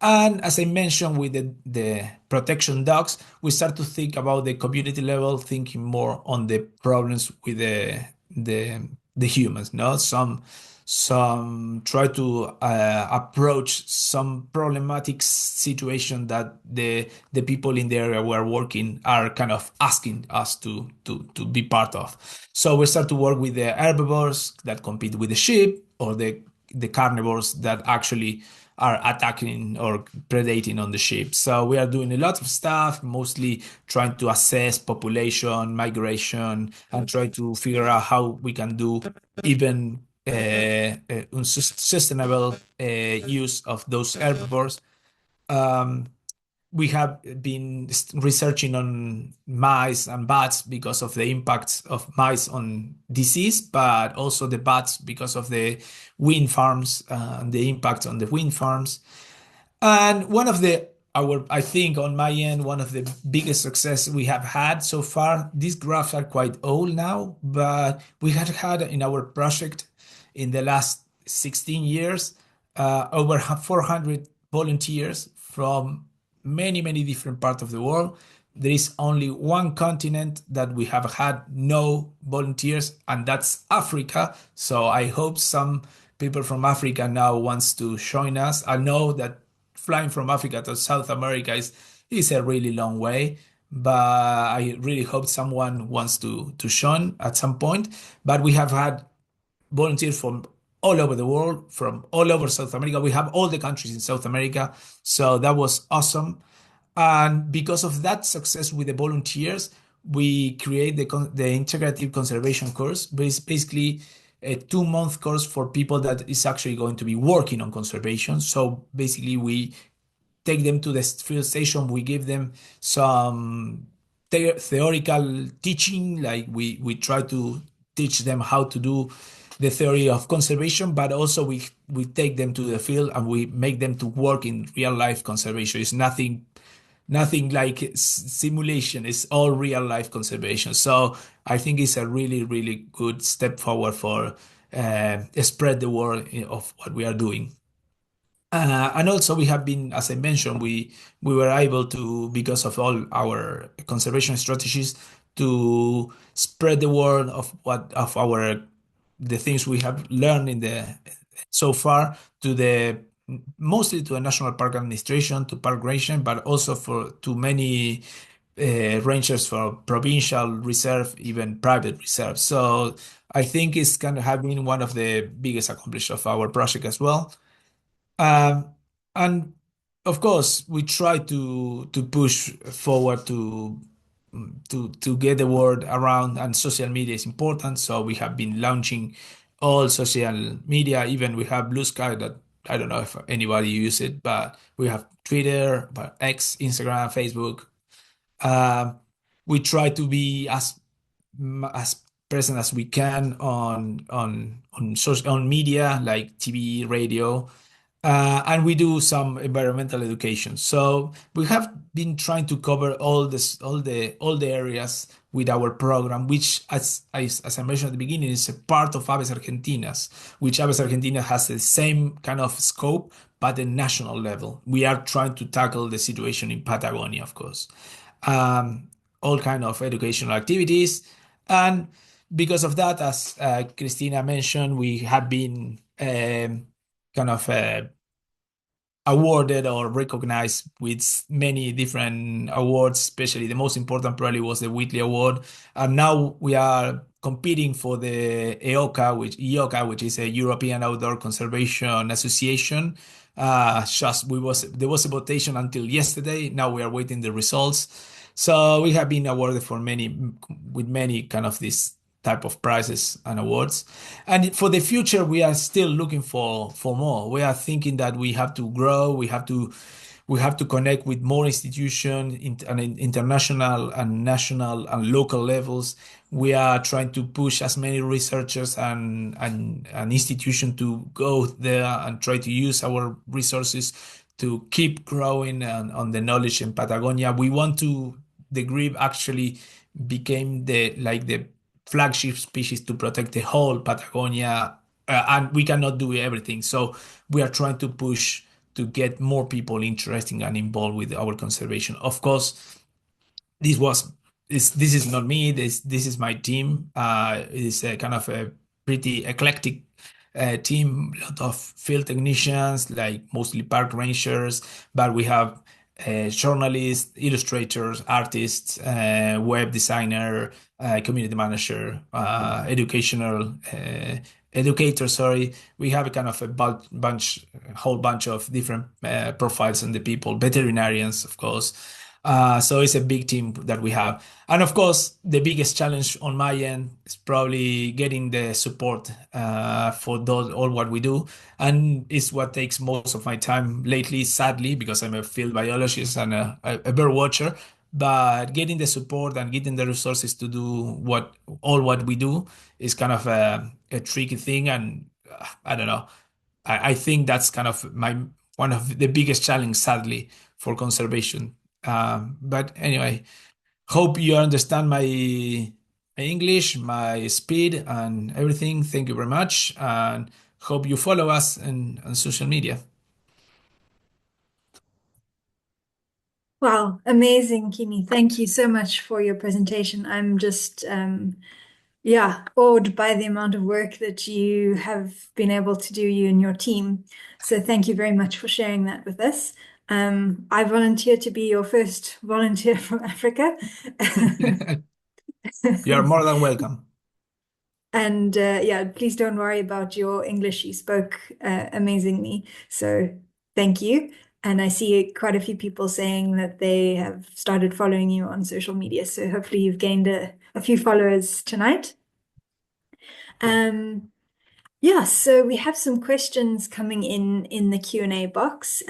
Speaker 2: And as I mentioned with the protection dogs, we start to think about the community level, thinking more on the problems with the humans. No, some try to approach some problematic situation that the people in the area we're working are kind of asking us to be part of. So we start to work with the herbivores that compete with the sheep, or the carnivores that actually are attacking or predating on the sheep. So we are doing a lot of stuff, mostly trying to assess population, migration, and try to figure out how we can do even sustainable use of those herbivores. Um, we have been researching on mice and bats because of the impacts of mice on disease, but also the bats because of the wind farms and the impact on the wind farms. And I think on my end, one of the biggest success we have had so far, these graphs are quite old now, but we had in our project in the last 16 years, over 400 volunteers from many different parts of the world. There is only one continent that we have had no volunteers, and that's Africa. So I hope some people from Africa now wants to join us. I know that flying from Africa to South America is a really long way, but I really hope someone wants to join at some point. But we have had volunteers from all over the world, from all over South America. We have all the countries in South America, so that was awesome. And because of that success with the volunteers, we create the integrative conservation course, but it's basically a 2 month course for people that is actually going to be working on conservation. So basically, we take them to the field station. We give them some theoretical teaching, like we try to teach them how to do the theory of conservation, but also we take them to the field and we make them to work in real life conservation. It's nothing like simulation. It's all real life conservation. So I think it's a really good step forward for spread the word of what we are doing. And also we have been, as I mentioned, we were able to, because of all our conservation strategies, to spread the word of what of our the things we have learned in the so far to the mostly to the National Park Administration, to Park Ration, but also for to many rangers for provincial reserve, even private reserve. So I think it's kind of have been one of the biggest accomplishments of our project as well. Um, and of course, we try to push forward to get the word around, and social media is important. So we have been launching all social media. Even we have Blue Sky that I don't know if anybody use it, but we have Twitter, but X, Instagram, Facebook. Um, we try to be as present as we can on media like TV, radio, and we do some environmental education. So we have been trying to cover all the areas with our program, which, as I mentioned at the beginning, is a part of Aves Argentinas, which Aves Argentina has the same kind of scope, but at national level. We are trying to tackle the situation in Patagonia, of course. Um, all kind of educational activities, and because of that, as Christina mentioned, we have been kind of awarded or recognized with many different awards, especially the most important probably was the Whitley Award. And now we are competing for the EOCA, which is a European Outdoor Conservation Association. Just there was a votation until yesterday. Now we are waiting the results. So we have been awarded for many kind of this type of prizes and awards. And for the future, we are still looking for more. We are thinking that we have to grow. We have to connect with more institutions international and national and local levels. We are trying to push as many researchers and institutions to go there and try to use our resources to keep growing on the knowledge in Patagonia. We want to the grebe actually became the flagship species to protect the whole Patagonia, and we cannot do everything. So we are trying to push to get more people interested and involved with our conservation. Of course, this was this is not me. This is my team. It's a kind of a pretty eclectic team. A lot of field technicians, like mostly park rangers, but we have journalists, illustrators, artists, web designer, community manager, educational educator. Sorry, we have a kind of whole bunch of different profiles on the people, veterinarians, of course. So it's a big team that we have. And of course, the biggest challenge on my end is probably getting the support for all what we do. And it's what takes most of my time lately, sadly, because I'm a field biologist and a bird watcher. But getting the support and getting the resources to do all what we do is kind of a tricky thing. And I don't know. I think that's kind of one of the biggest challenge, sadly, for conservation. But anyway, hope you understand my English, my speed, and everything. Thank you very much, and hope you follow us on social media.
Speaker 1: Wow, amazing, Kini. Thank you so much for your presentation. I'm just, yeah, awed by the amount of work that you have been able to do, you and your team. So thank you very much for sharing that with us. I volunteer to be your first volunteer from Africa.
Speaker 2: You're more than welcome.
Speaker 1: And yeah, please don't worry about your English. You spoke amazingly. So thank you. And I see quite a few people saying that they have started following you on social media. So hopefully you've gained a few followers tonight. Um, yeah, so we have some questions coming in the Q&A box.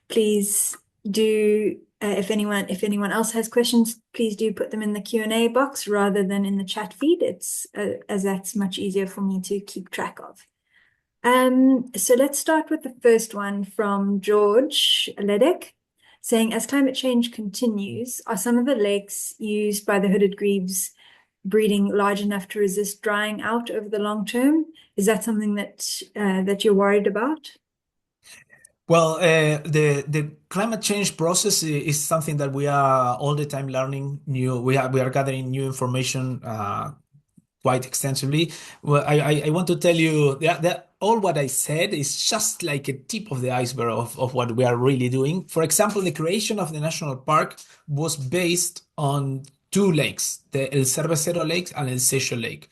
Speaker 1: Please do, if anyone else has questions, please do put them in the Q&A box rather than in the chat feed. It's as that's much easier for me to keep track of. So let's start with the first one from George Ledek, saying, as climate change continues, are some of the lakes used by the hooded grebes breeding large enough to resist drying out over the long term? Is that something that you're worried about?
Speaker 2: Well, the climate change process is something that we are all the time learning new. We are gathering new information quite extensively. Well, I want to tell you that all what I said is just like a tip of the iceberg of what we are really doing. For example, the creation of the national park was based on two lakes, the El Cervecero Lake and El Secho Lake,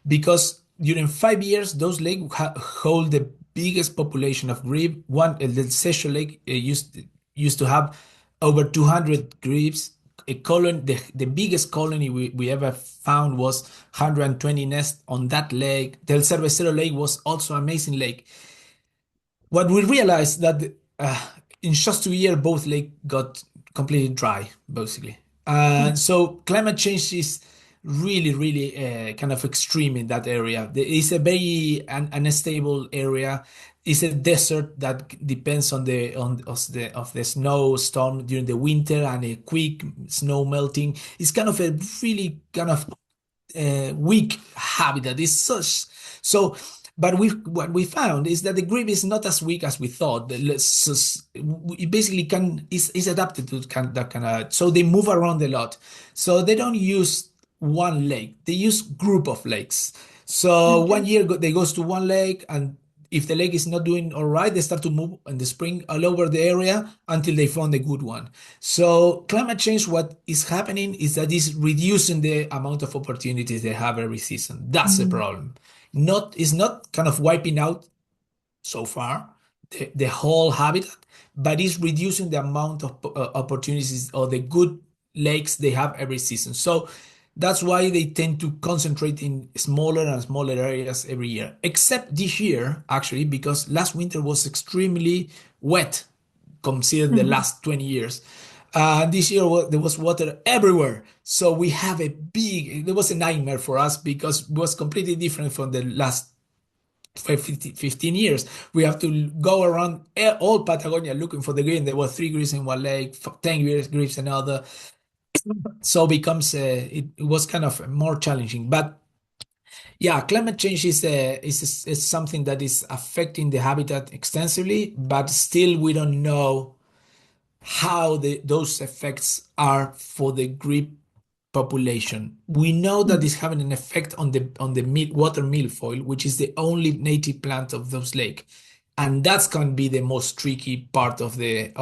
Speaker 2: because during 5 years, those lakes hold the biggest population of grebe. One, the Secho Lake used to have over 200 grebes. A colony, the biggest colony we ever found was 120 nests on that lake. Del Cervecero Lake was also an amazing lake. What we realized that in just 2 years, both lake got completely dry, basically. And so climate change is really, really kind of extreme in that area. It's a very unstable area. It's a desert that depends on the snowstorm during the winter and a quick snow melting. It's kind of a really kind of weak habitat. It's such so. But what we found is that the grebe is not as weak as we thought. It basically is adapted to that kind of. So they move around a lot. So they don't use one lake. They use group of lakes. So
Speaker 1: Okay.
Speaker 2: one year they goes to one lake, and if the lake is not doing all right, they start to move in the spring all over the area until they found a good one. So climate change, what is happening is that it's reducing the amount of opportunities they have every season. That's the
Speaker 1: Mm.
Speaker 2: problem. Not It's not kind of wiping out so far the whole habitat, but it's reducing the amount of opportunities or the good lakes they have every season. So that's why they tend to concentrate in smaller and smaller areas every year. Except this year, actually, because last winter was extremely wet, considered the
Speaker 1: Mhm.
Speaker 2: last 20 years. This year there was water everywhere. So we have it was a nightmare for us because it was completely different from the last 15 years. We have to go around all Patagonia looking for the green. There were 3 grebes in one lake, 10 grebes in another. So it was kind of more challenging. But yeah, climate change is something that is affecting the habitat extensively, but still we don't know how those effects are for the grebe population. We know that
Speaker 1: Mm.
Speaker 2: it's having an effect on the water milfoil, which is the only native plant of those lake, and that's going to be the most tricky part of the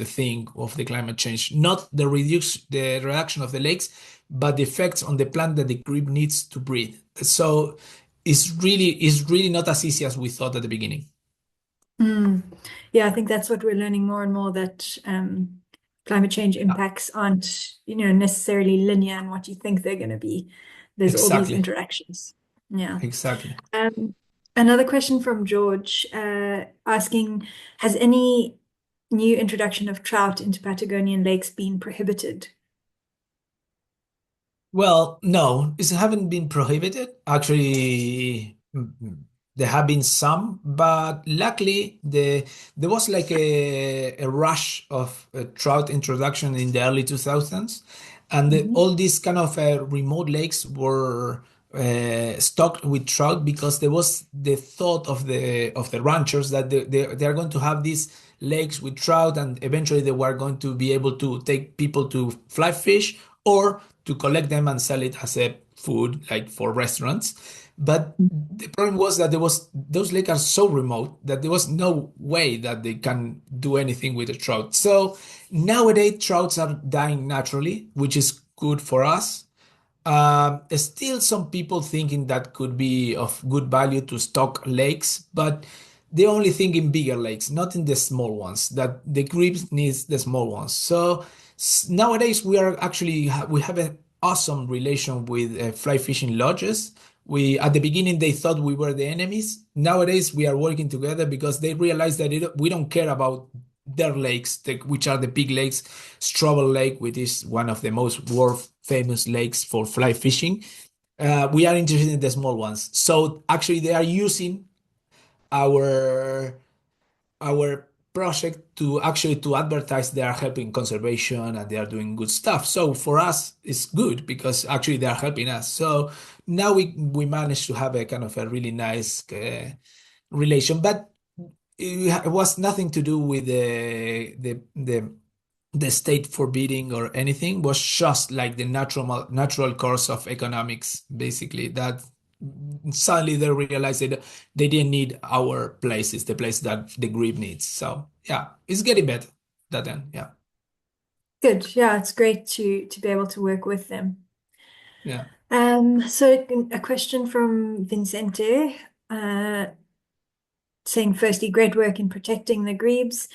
Speaker 2: thing of the climate change. Not the reduction of the lakes, but the effects on the plant that the grebe needs to breathe. So it's really not as easy as we thought at the beginning.
Speaker 1: Mm. Yeah, I think that's what we're learning more and more, that climate change
Speaker 2: Yeah,
Speaker 1: impacts aren't, necessarily linear in what you think they're going to be. There's all these
Speaker 2: exactly,
Speaker 1: interactions. Yeah.
Speaker 2: exactly.
Speaker 1: Um, Another question from George, asking, has any new introduction of trout into Patagonian lakes been prohibited?
Speaker 2: Well, no, it haven't been prohibited. Actually, there have been some, but luckily there was like a rush of trout introduction in the early 2000s, and
Speaker 1: Mhm.
Speaker 2: all these kind of remote lakes were stocked with trout because there was the thought of the ranchers that they are going to have these lakes with trout, and eventually they were going to be able to take people to fly fish or to collect them and sell it as a food, like for restaurants. But the problem was that those lakes are so remote that there was no way that they can do anything with the trout. So nowadays trouts are dying naturally, which is good for us. Still, some people thinking that could be of good value to stock lakes, but they only think in bigger lakes, not in the small ones. That the grebes needs the small ones. So nowadays we are actually we have an awesome relation with fly fishing lodges. We At the beginning they thought we were the enemies. Nowadays we are working together because they realize that we don't care about their lakes, which are the big lakes. Strobel Lake, which is one of the most world famous lakes for fly fishing. We are interested in the small ones. So actually, they are using our our project to actually to advertise they are helping conservation and they are doing good stuff. So for us, it's good because actually they are helping us. So now we managed to have a kind of a really nice relation, but it was nothing to do with the state forbidding or anything. Was just like the natural course of economics, basically, that suddenly they realized that they didn't need our places, the place that the grebe needs. So yeah, it's getting better that then. Yeah.
Speaker 1: Good. Yeah, it's great to be able to work with them.
Speaker 2: Yeah.
Speaker 1: So a question from Vincente, uh, saying firstly, great work in protecting the grebes.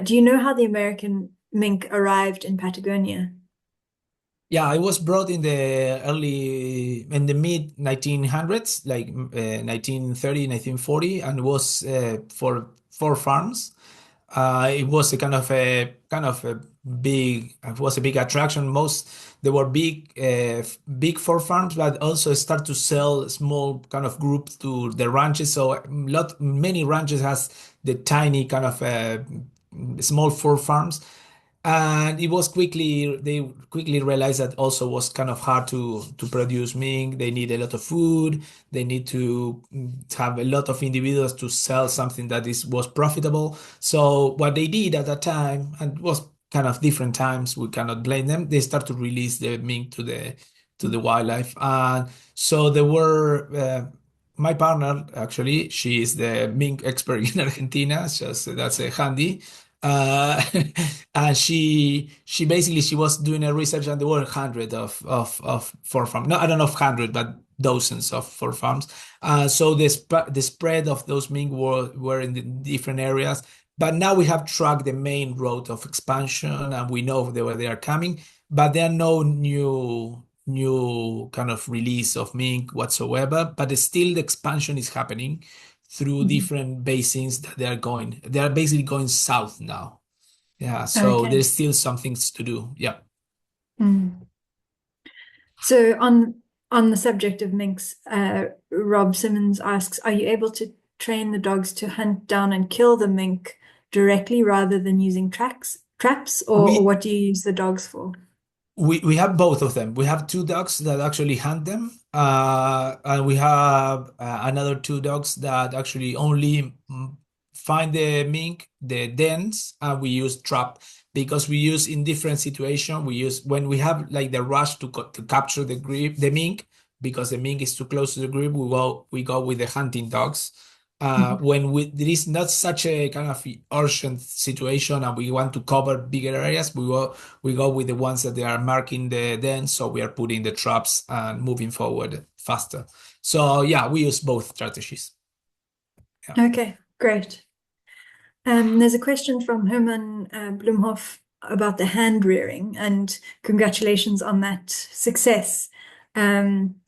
Speaker 1: Do you know how the American mink arrived in Patagonia?
Speaker 2: Yeah, I was brought in the mid 1900s, like 1930, 1940, and was for 4 farms. It was a kind of a big, it was a big attraction. There were big 4 farms, but also start to sell small kind of groups to the ranches. So many ranches has the tiny kind of small 4 farms, and they quickly realized that also was kind of hard to produce mink. They need a lot of food. They need to have a lot of individuals to sell something that is was profitable. So what they did at that time, and it was kind of different times, we cannot blame them. They start to release the mink to the wildlife, and so there were. My partner, actually, she is the mink expert in Argentina. Just that's a handy. Uh, and she basically she was doing a research, and there were hundreds of 4 farms. No, I don't know if hundred, but dozens of 4 farms. So the spread of those mink were in the different areas. But now we have tracked the main road of expansion, and we know where they are coming. But there are no new kind of release of mink whatsoever. But still, the expansion is happening through
Speaker 1: Mhm.
Speaker 2: different basins that they are going. They are basically going south now. Yeah, so
Speaker 1: Okay.
Speaker 2: there's still some things to do. Yeah.
Speaker 1: Mm. So on the subject of minks, Rob Simmons asks, are you able to train the dogs to hunt down and kill the mink directly rather than using traps, or
Speaker 2: We
Speaker 1: what do you use the dogs for?
Speaker 2: we have both of them. We have 2 dogs that actually hunt them, and we have another 2 dogs that actually only find the mink, the dens, and we use trap because we use in different situation. We use when we have like the rush to capture the mink, because the mink is too close to the grip. We go with the hunting dogs.
Speaker 1: Mhm.
Speaker 2: When there is not such a kind of urgent situation and we want to cover bigger areas, we go with the ones that they are marking the den, so we are putting the traps and moving forward faster. So yeah, we use both strategies. Yeah.
Speaker 1: Okay, great. There's a question from Herman Blumhoff about the hand rearing, and congratulations on that success. Um,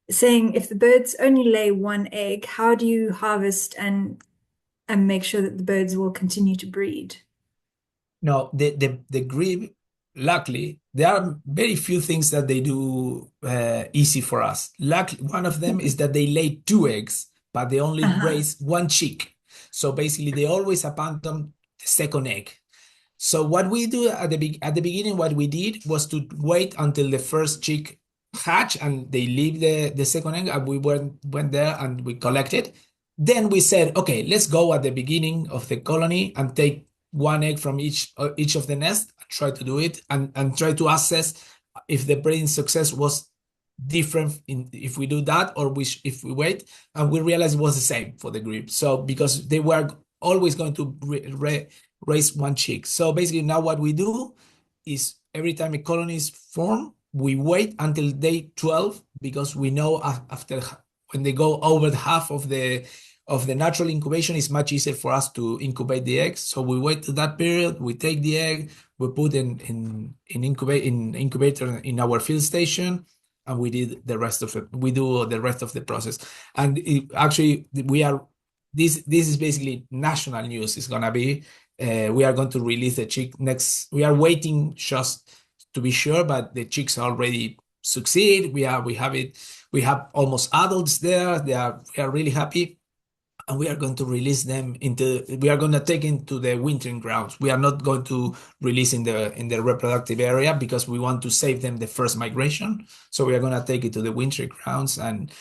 Speaker 1: Saying if the birds only lay one egg, how do you harvest and make sure that the birds will continue to breed?
Speaker 2: No, the grebe, luckily, there are very few things that they do easy for us. Luckily, one of them is that they lay 2 eggs, but they only
Speaker 1: Uh-huh.
Speaker 2: raise one chick. So basically, they always abandon the second egg. So what we do at the beginning, what we did was to wait until the first chick hatch and they leave the second egg, and we went there and we collected. Then we said, okay, let's go at the beginning of the colony and take one egg from each of the nest, try to do it, and try to assess if the breeding success was different if we do that or if we wait. And we realized it was the same for the grebe. So because they were always going to raise one chick. So basically now what we do is every time a colony is formed, we wait until day 12 because we know after when they go over half of the natural incubation, it's much easier for us to incubate the eggs. So we wait to that period, we take the egg, we put in incubator in our field station, and we did the rest of it. We do the rest of the process. And actually, this is basically national news. It's gonna be we are going to release the chick next. We are waiting just to be sure, but the chicks already succeed. We have it. We have almost adults there. We are really happy, and we are going to release them we are going to take into the wintering grounds. We are not going to release in the reproductive area because we want to save them the first migration. So we are going to take it to the wintering grounds, and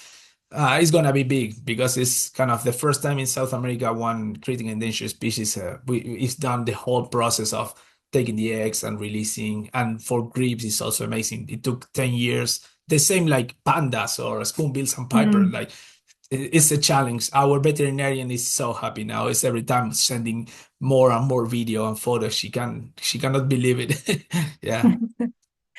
Speaker 2: it's going to be big because it's kind of the first time in South America one critically endangered species it's done the whole process of taking the eggs and releasing. And for grebes, it's also amazing. It took 10 years. The same like pandas or spoonbills and piper.
Speaker 1: Mm.
Speaker 2: Like it's a challenge. Our veterinarian is so happy now. It's every time sending more and more video and photos. She cannot believe it. Yeah,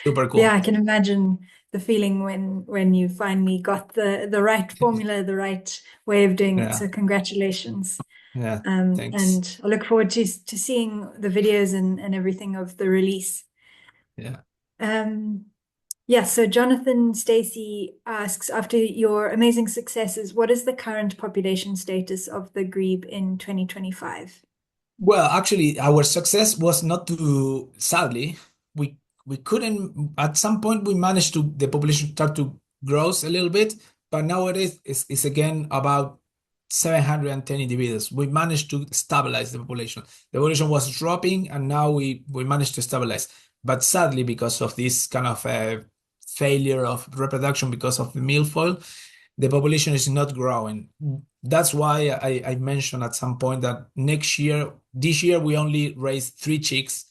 Speaker 2: super
Speaker 1: Yeah,
Speaker 2: cool.
Speaker 1: I can imagine the feeling when you finally got the right formula, the right way of doing it.
Speaker 2: Yeah,
Speaker 1: So congratulations.
Speaker 2: yeah. Thanks.
Speaker 1: And I look forward to seeing the videos and everything of the release.
Speaker 2: Yeah.
Speaker 1: Um, yeah, so Jonathan Stacy asks, after your amazing successes, what is the current population status of the grebe in 2025?
Speaker 2: Well, actually, our success was not to, sadly, we couldn't, at some point we managed to, the population start to grow a little bit, but nowadays it's again about 710 individuals. We managed to stabilize the population. The population was dropping and now we managed to stabilize. But sadly, because of this kind of failure of reproduction because of the milfoil, the population is not growing. That's why I mentioned at some point that this year we only raised 3 chicks.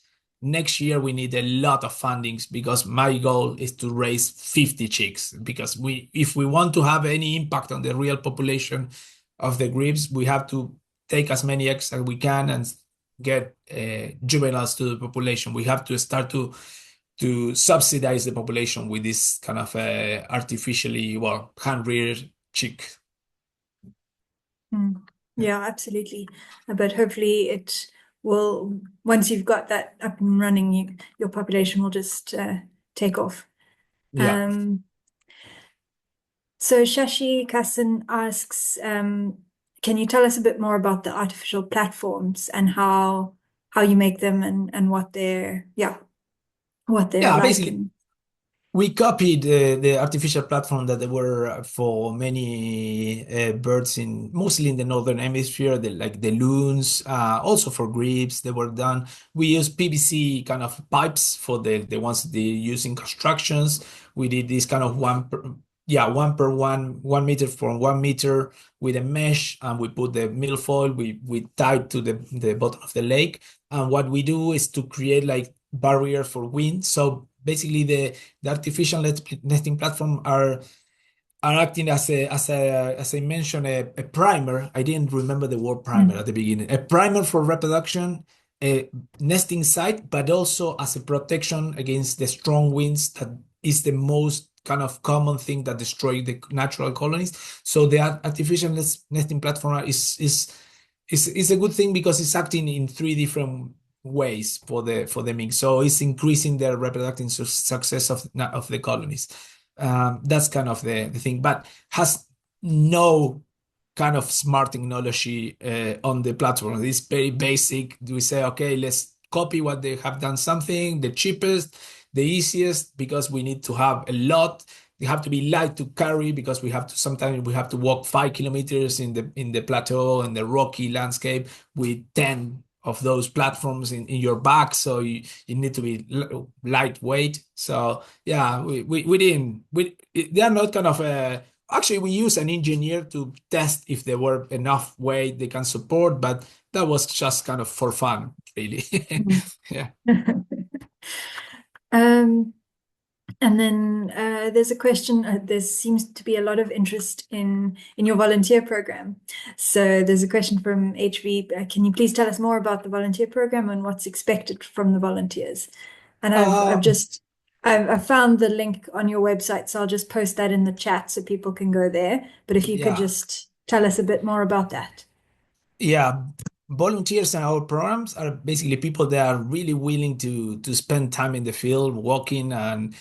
Speaker 2: Next year we need a lot of fundings because my goal is to raise 50 chicks. Because if we want to have any impact on the real population of the grebes, we have to take as many eggs as we can and get juveniles to the population. We have to start to subsidize the population with this kind of artificially, well, hand-reared chick.
Speaker 1: Mm. Yeah, absolutely. But hopefully it will, once you've got that up and running, your population will just take off.
Speaker 2: Yeah.
Speaker 1: So Shashi Kassan asks, can you tell us a bit more about the artificial platforms and how you make them and what they're
Speaker 2: Yeah,
Speaker 1: like?
Speaker 2: basically,
Speaker 1: And
Speaker 2: we copied the artificial platform that there were for many birds mostly in the northern hemisphere, like the loons, also for grebes they were done. We used PVC kind of pipes for the ones they use in constructions. We did this kind of one per 1 meter for 1 meter with a mesh, and we put the milfoil. We tied to the bottom of the lake, and what we do is to create like barrier for wind. So basically the artificial nesting platform are acting as I mentioned a primer. I didn't remember the word primer
Speaker 1: mm,
Speaker 2: at the beginning. A primer for reproduction, a nesting site, but also as a protection against the strong winds that is the most kind of common thing that destroy the natural colonies. So the artificial nesting platform is a good thing because it's acting in 3 different ways for the mix. So it's increasing the reproductive success of the colonies. That's kind of the thing, but has no kind of smart technology on the platform. It's very basic. We say, okay, let's copy what they have done, something the cheapest, the easiest, because we need to have a lot. They have to be light to carry because sometimes we have to walk 5 kilometers in the plateau and the rocky landscape with 10 of those platforms in your back, so you need to be lightweight. So yeah, we didn't they are not kind of actually we use an engineer to test if they were enough weight they can support, but that was just kind of for fun, really. Yeah.
Speaker 1: Um, and then there's a question. There seems to be a lot of interest in your volunteer program. So there's a question from HV. Can you please tell us more about the volunteer program and what's expected from the volunteers? And
Speaker 2: Um,
Speaker 1: I've found the link on your website, so I'll just post that in the chat so people can go there. But if you could
Speaker 2: yeah.
Speaker 1: just tell us a bit more about that.
Speaker 2: Yeah, volunteers in our programs are basically people that are really willing to spend time in the field, walking and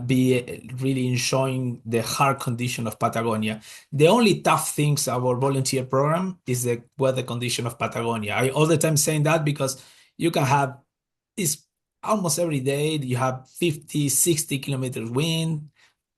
Speaker 2: be really enjoying the hard condition of Patagonia. The only tough things our volunteer program is the weather condition of Patagonia. I all the time saying that because you can have it's almost every day you have 50, 60 kilometers wind.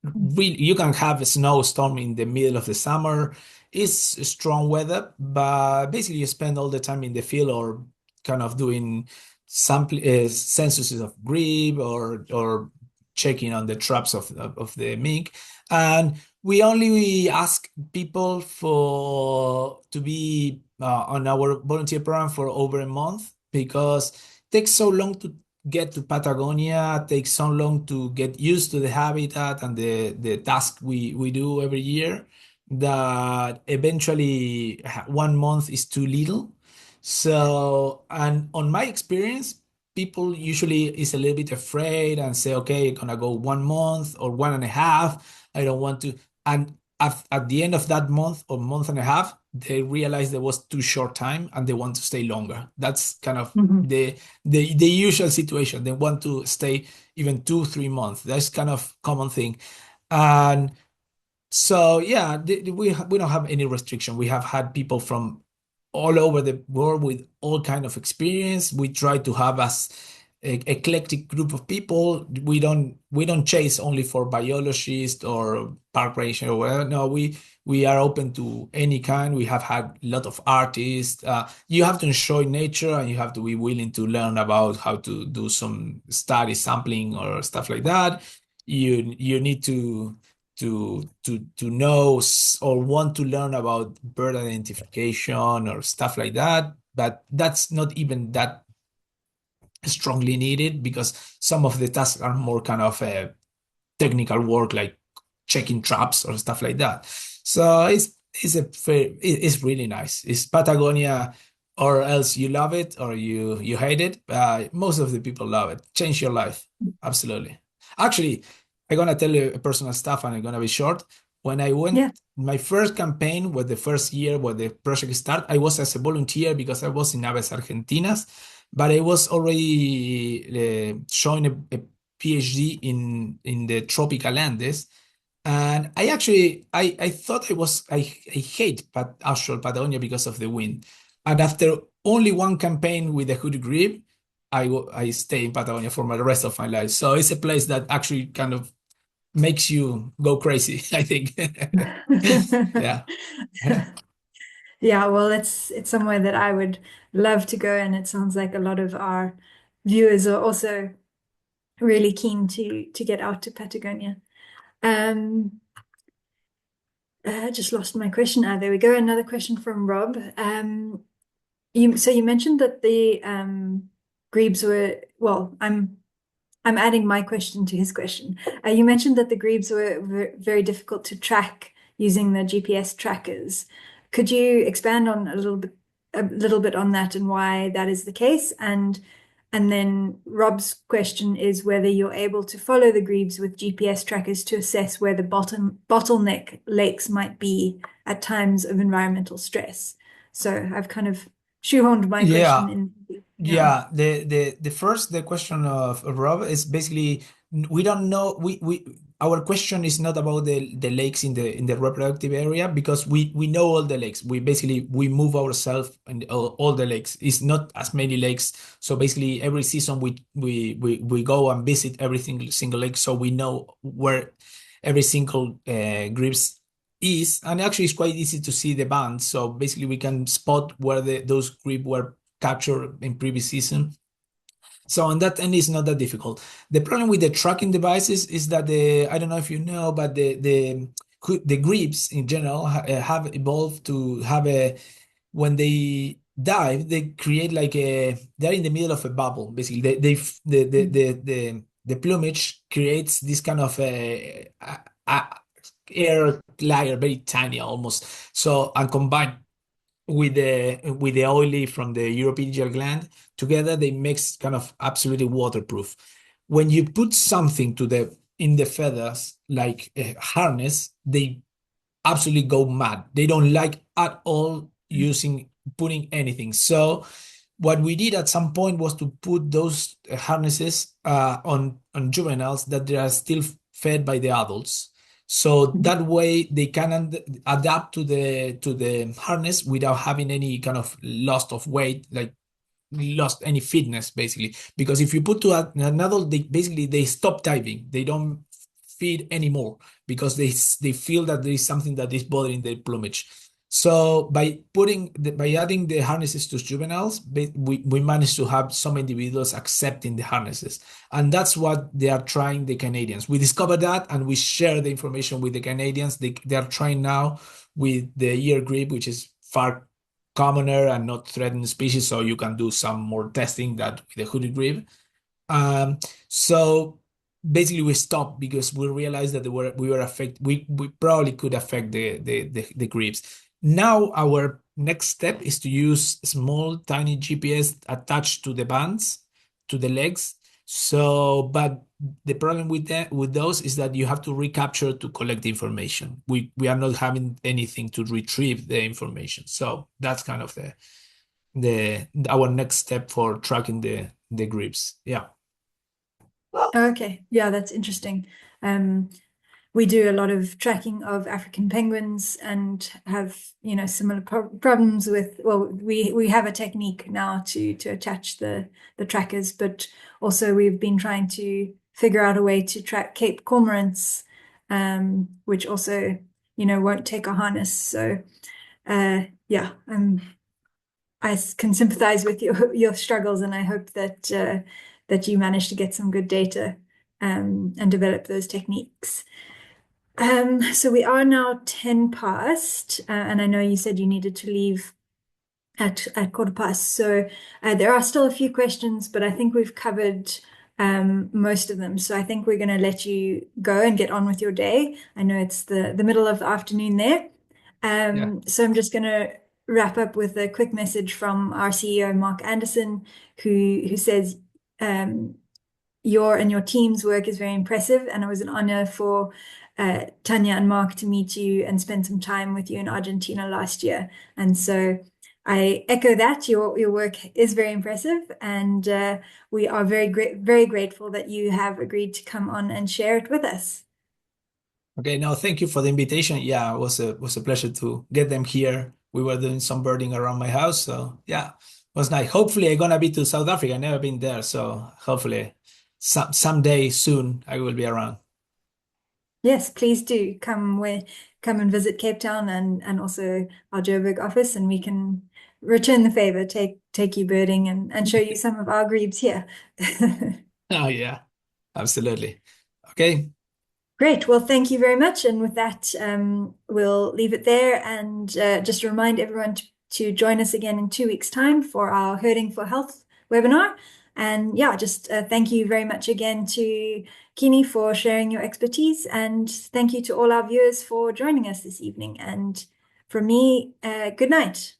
Speaker 2: Really, you can have a snowstorm in the middle of the summer. It's strong weather, but basically you spend all the time in the field or kind of doing sample censuses of grebe or checking on the traps of the mink. And we only ask people for to be on our volunteer program for over a month because it takes so long to get to Patagonia, takes so long to get used to the habitat and the task we do every year that eventually 1 month is too little. So, and on my experience, people usually is a little bit afraid and say, okay, I'm gonna go 1 month or 1.5. I don't want to. And at the end of that month or month and a half, they realize there was too short time and they want to stay longer. That's kind of
Speaker 1: Mhm.
Speaker 2: the usual situation. They want to stay even 2, 3 months. That's kind of common thing. And so yeah, we don't have any restriction. We have had people from all over the world with all kind of experience. We try to have as eclectic group of people. We don't chase only for biologists or park ranger or whatever. No, we are open to any kind. We have had a lot of artists. You have to enjoy nature and you have to be willing to learn about how to do some study sampling or stuff like that. You need to know or want to learn about bird identification or stuff like that. But that's not even that strongly needed because some of the tasks are more kind of technical work like checking traps or stuff like that. So it's really nice. It's Patagonia, or else you love it or you hate it. Most of the people love it. Change your life. Absolutely. Actually, I'm gonna tell you a personal stuff and I'm gonna be short. When I went
Speaker 1: Yeah.
Speaker 2: my first campaign was the first year where the project started. I was as a volunteer because I was in Aves Argentinas, but I was already showing a PhD in the tropical Andes. And I thought I hate actual Patagonia because of the wind. And after only one campaign with the Hooded Grebe, I stay in Patagonia for the rest of my life. So it's a place that actually kind of makes you go crazy, I think. Yeah.
Speaker 1: Yeah, well, it's somewhere that I would love to go, and it sounds like a lot of our viewers are also really keen to get out to Patagonia. Um, I just lost my question. Ah, there we go. Another question from Rob. You mentioned that the grebes were, well, I'm adding my question to his question. You mentioned that the grebes were very difficult to track using the GPS trackers. Could you expand on a little bit on that and why that is the case? And then Rob's question is whether you're able to follow the grebes with GPS trackers to assess where the bottleneck lakes might be at times of environmental stress. So I've kind of shoehorned my question
Speaker 2: Yeah.
Speaker 1: in. Yeah.
Speaker 2: Yeah, the question of Rob is basically we don't know we our question is not about the lakes in the reproductive area because we know all the lakes. We move ourselves and all the lakes. It's not as many lakes. So basically every season we go and visit every single lake so we know where every single grips is, and actually it's quite easy to see the band. So basically we can spot where those grip were captured in previous season. So on that end, it's not that difficult. The problem with the tracking devices is that I don't know if you know, but the grebes in general have evolved to have a when they dive, they create like they're in the middle of a bubble. Basically, the plumage creates this kind of a air layer, very tiny almost. So and combined with the oily from the uropygial gland together, they makes kind of absolutely waterproof. When you put something to the in the feathers like a harness, they absolutely go mad. They don't like at all using putting anything. So what we did at some point was to put those harnesses on juveniles that they are still fed by the adults. So that way they can adapt to the harness without having any kind of loss of weight, like lost any fitness basically. Because if you put to an adult, they basically they stop diving. They don't feed anymore because they feel that there is something that is bothering their plumage. So by adding the harnesses to juveniles, we managed to have some individuals accepting the harnesses, and that's what they are trying. The Canadians, we discovered that, and we share the information with the Canadians. They are trying now with the ear grip, which is far commoner and not threatened species. So you can do some more testing that with the hooded grebe. Um, so basically we stopped because we realized that we were affect we probably could affect the grebes. Now our next step is to use small tiny GPS attached to the bands to the legs. So but the problem with that with those is that you have to recapture to collect the information. We are not having anything to retrieve the information. So that's kind of the our next step for tracking the grebes. Yeah.
Speaker 1: Okay, yeah, that's interesting. Um, we do a lot of tracking of African penguins and have, similar problems with, well, we have a technique now to attach the trackers, but also we've been trying to figure out a way to track Cape cormorants, which also, won't take a harness. So, yeah, I can sympathize with your struggles, and I hope that you manage to get some good data and develop those techniques. So we are now 10 past, and I know you said you needed to leave at quarter past. So there are still a few questions, but I think we've covered most of them. So I think we're going to let you go and get on with your day. I know it's the middle of the afternoon there.
Speaker 2: Yeah.
Speaker 1: So I'm just going to wrap up with a quick message from our CEO, Mark Anderson, who says, your and your team's work is very impressive, and it was an honor for Tanya and Mark to meet you and spend some time with you in Argentina last year. And so I echo that your work is very impressive, and we are very grateful that you have agreed to come on and share it with us.
Speaker 2: Okay, no, thank you for the invitation. Yeah, it was a pleasure to get them here. We were doing some birding around my house, so yeah, it was nice. Hopefully, I'm gonna be to South Africa. I've never been there, so hopefully, someday soon I will be around.
Speaker 1: Yes, please do come and visit Cape Town and also our Joburg office, and we can return the favor, take you birding and show you some of our grebes here.
Speaker 2: Oh yeah, absolutely. Okay,
Speaker 1: Great. Well, thank you very much. And with that, we'll leave it there and just remind everyone to join us again in 2 weeks' time for our Herding for Health webinar. And yeah, just thank you very much again to Kini for sharing your expertise. And thank you to all our viewers for joining us this evening. And from me, good night.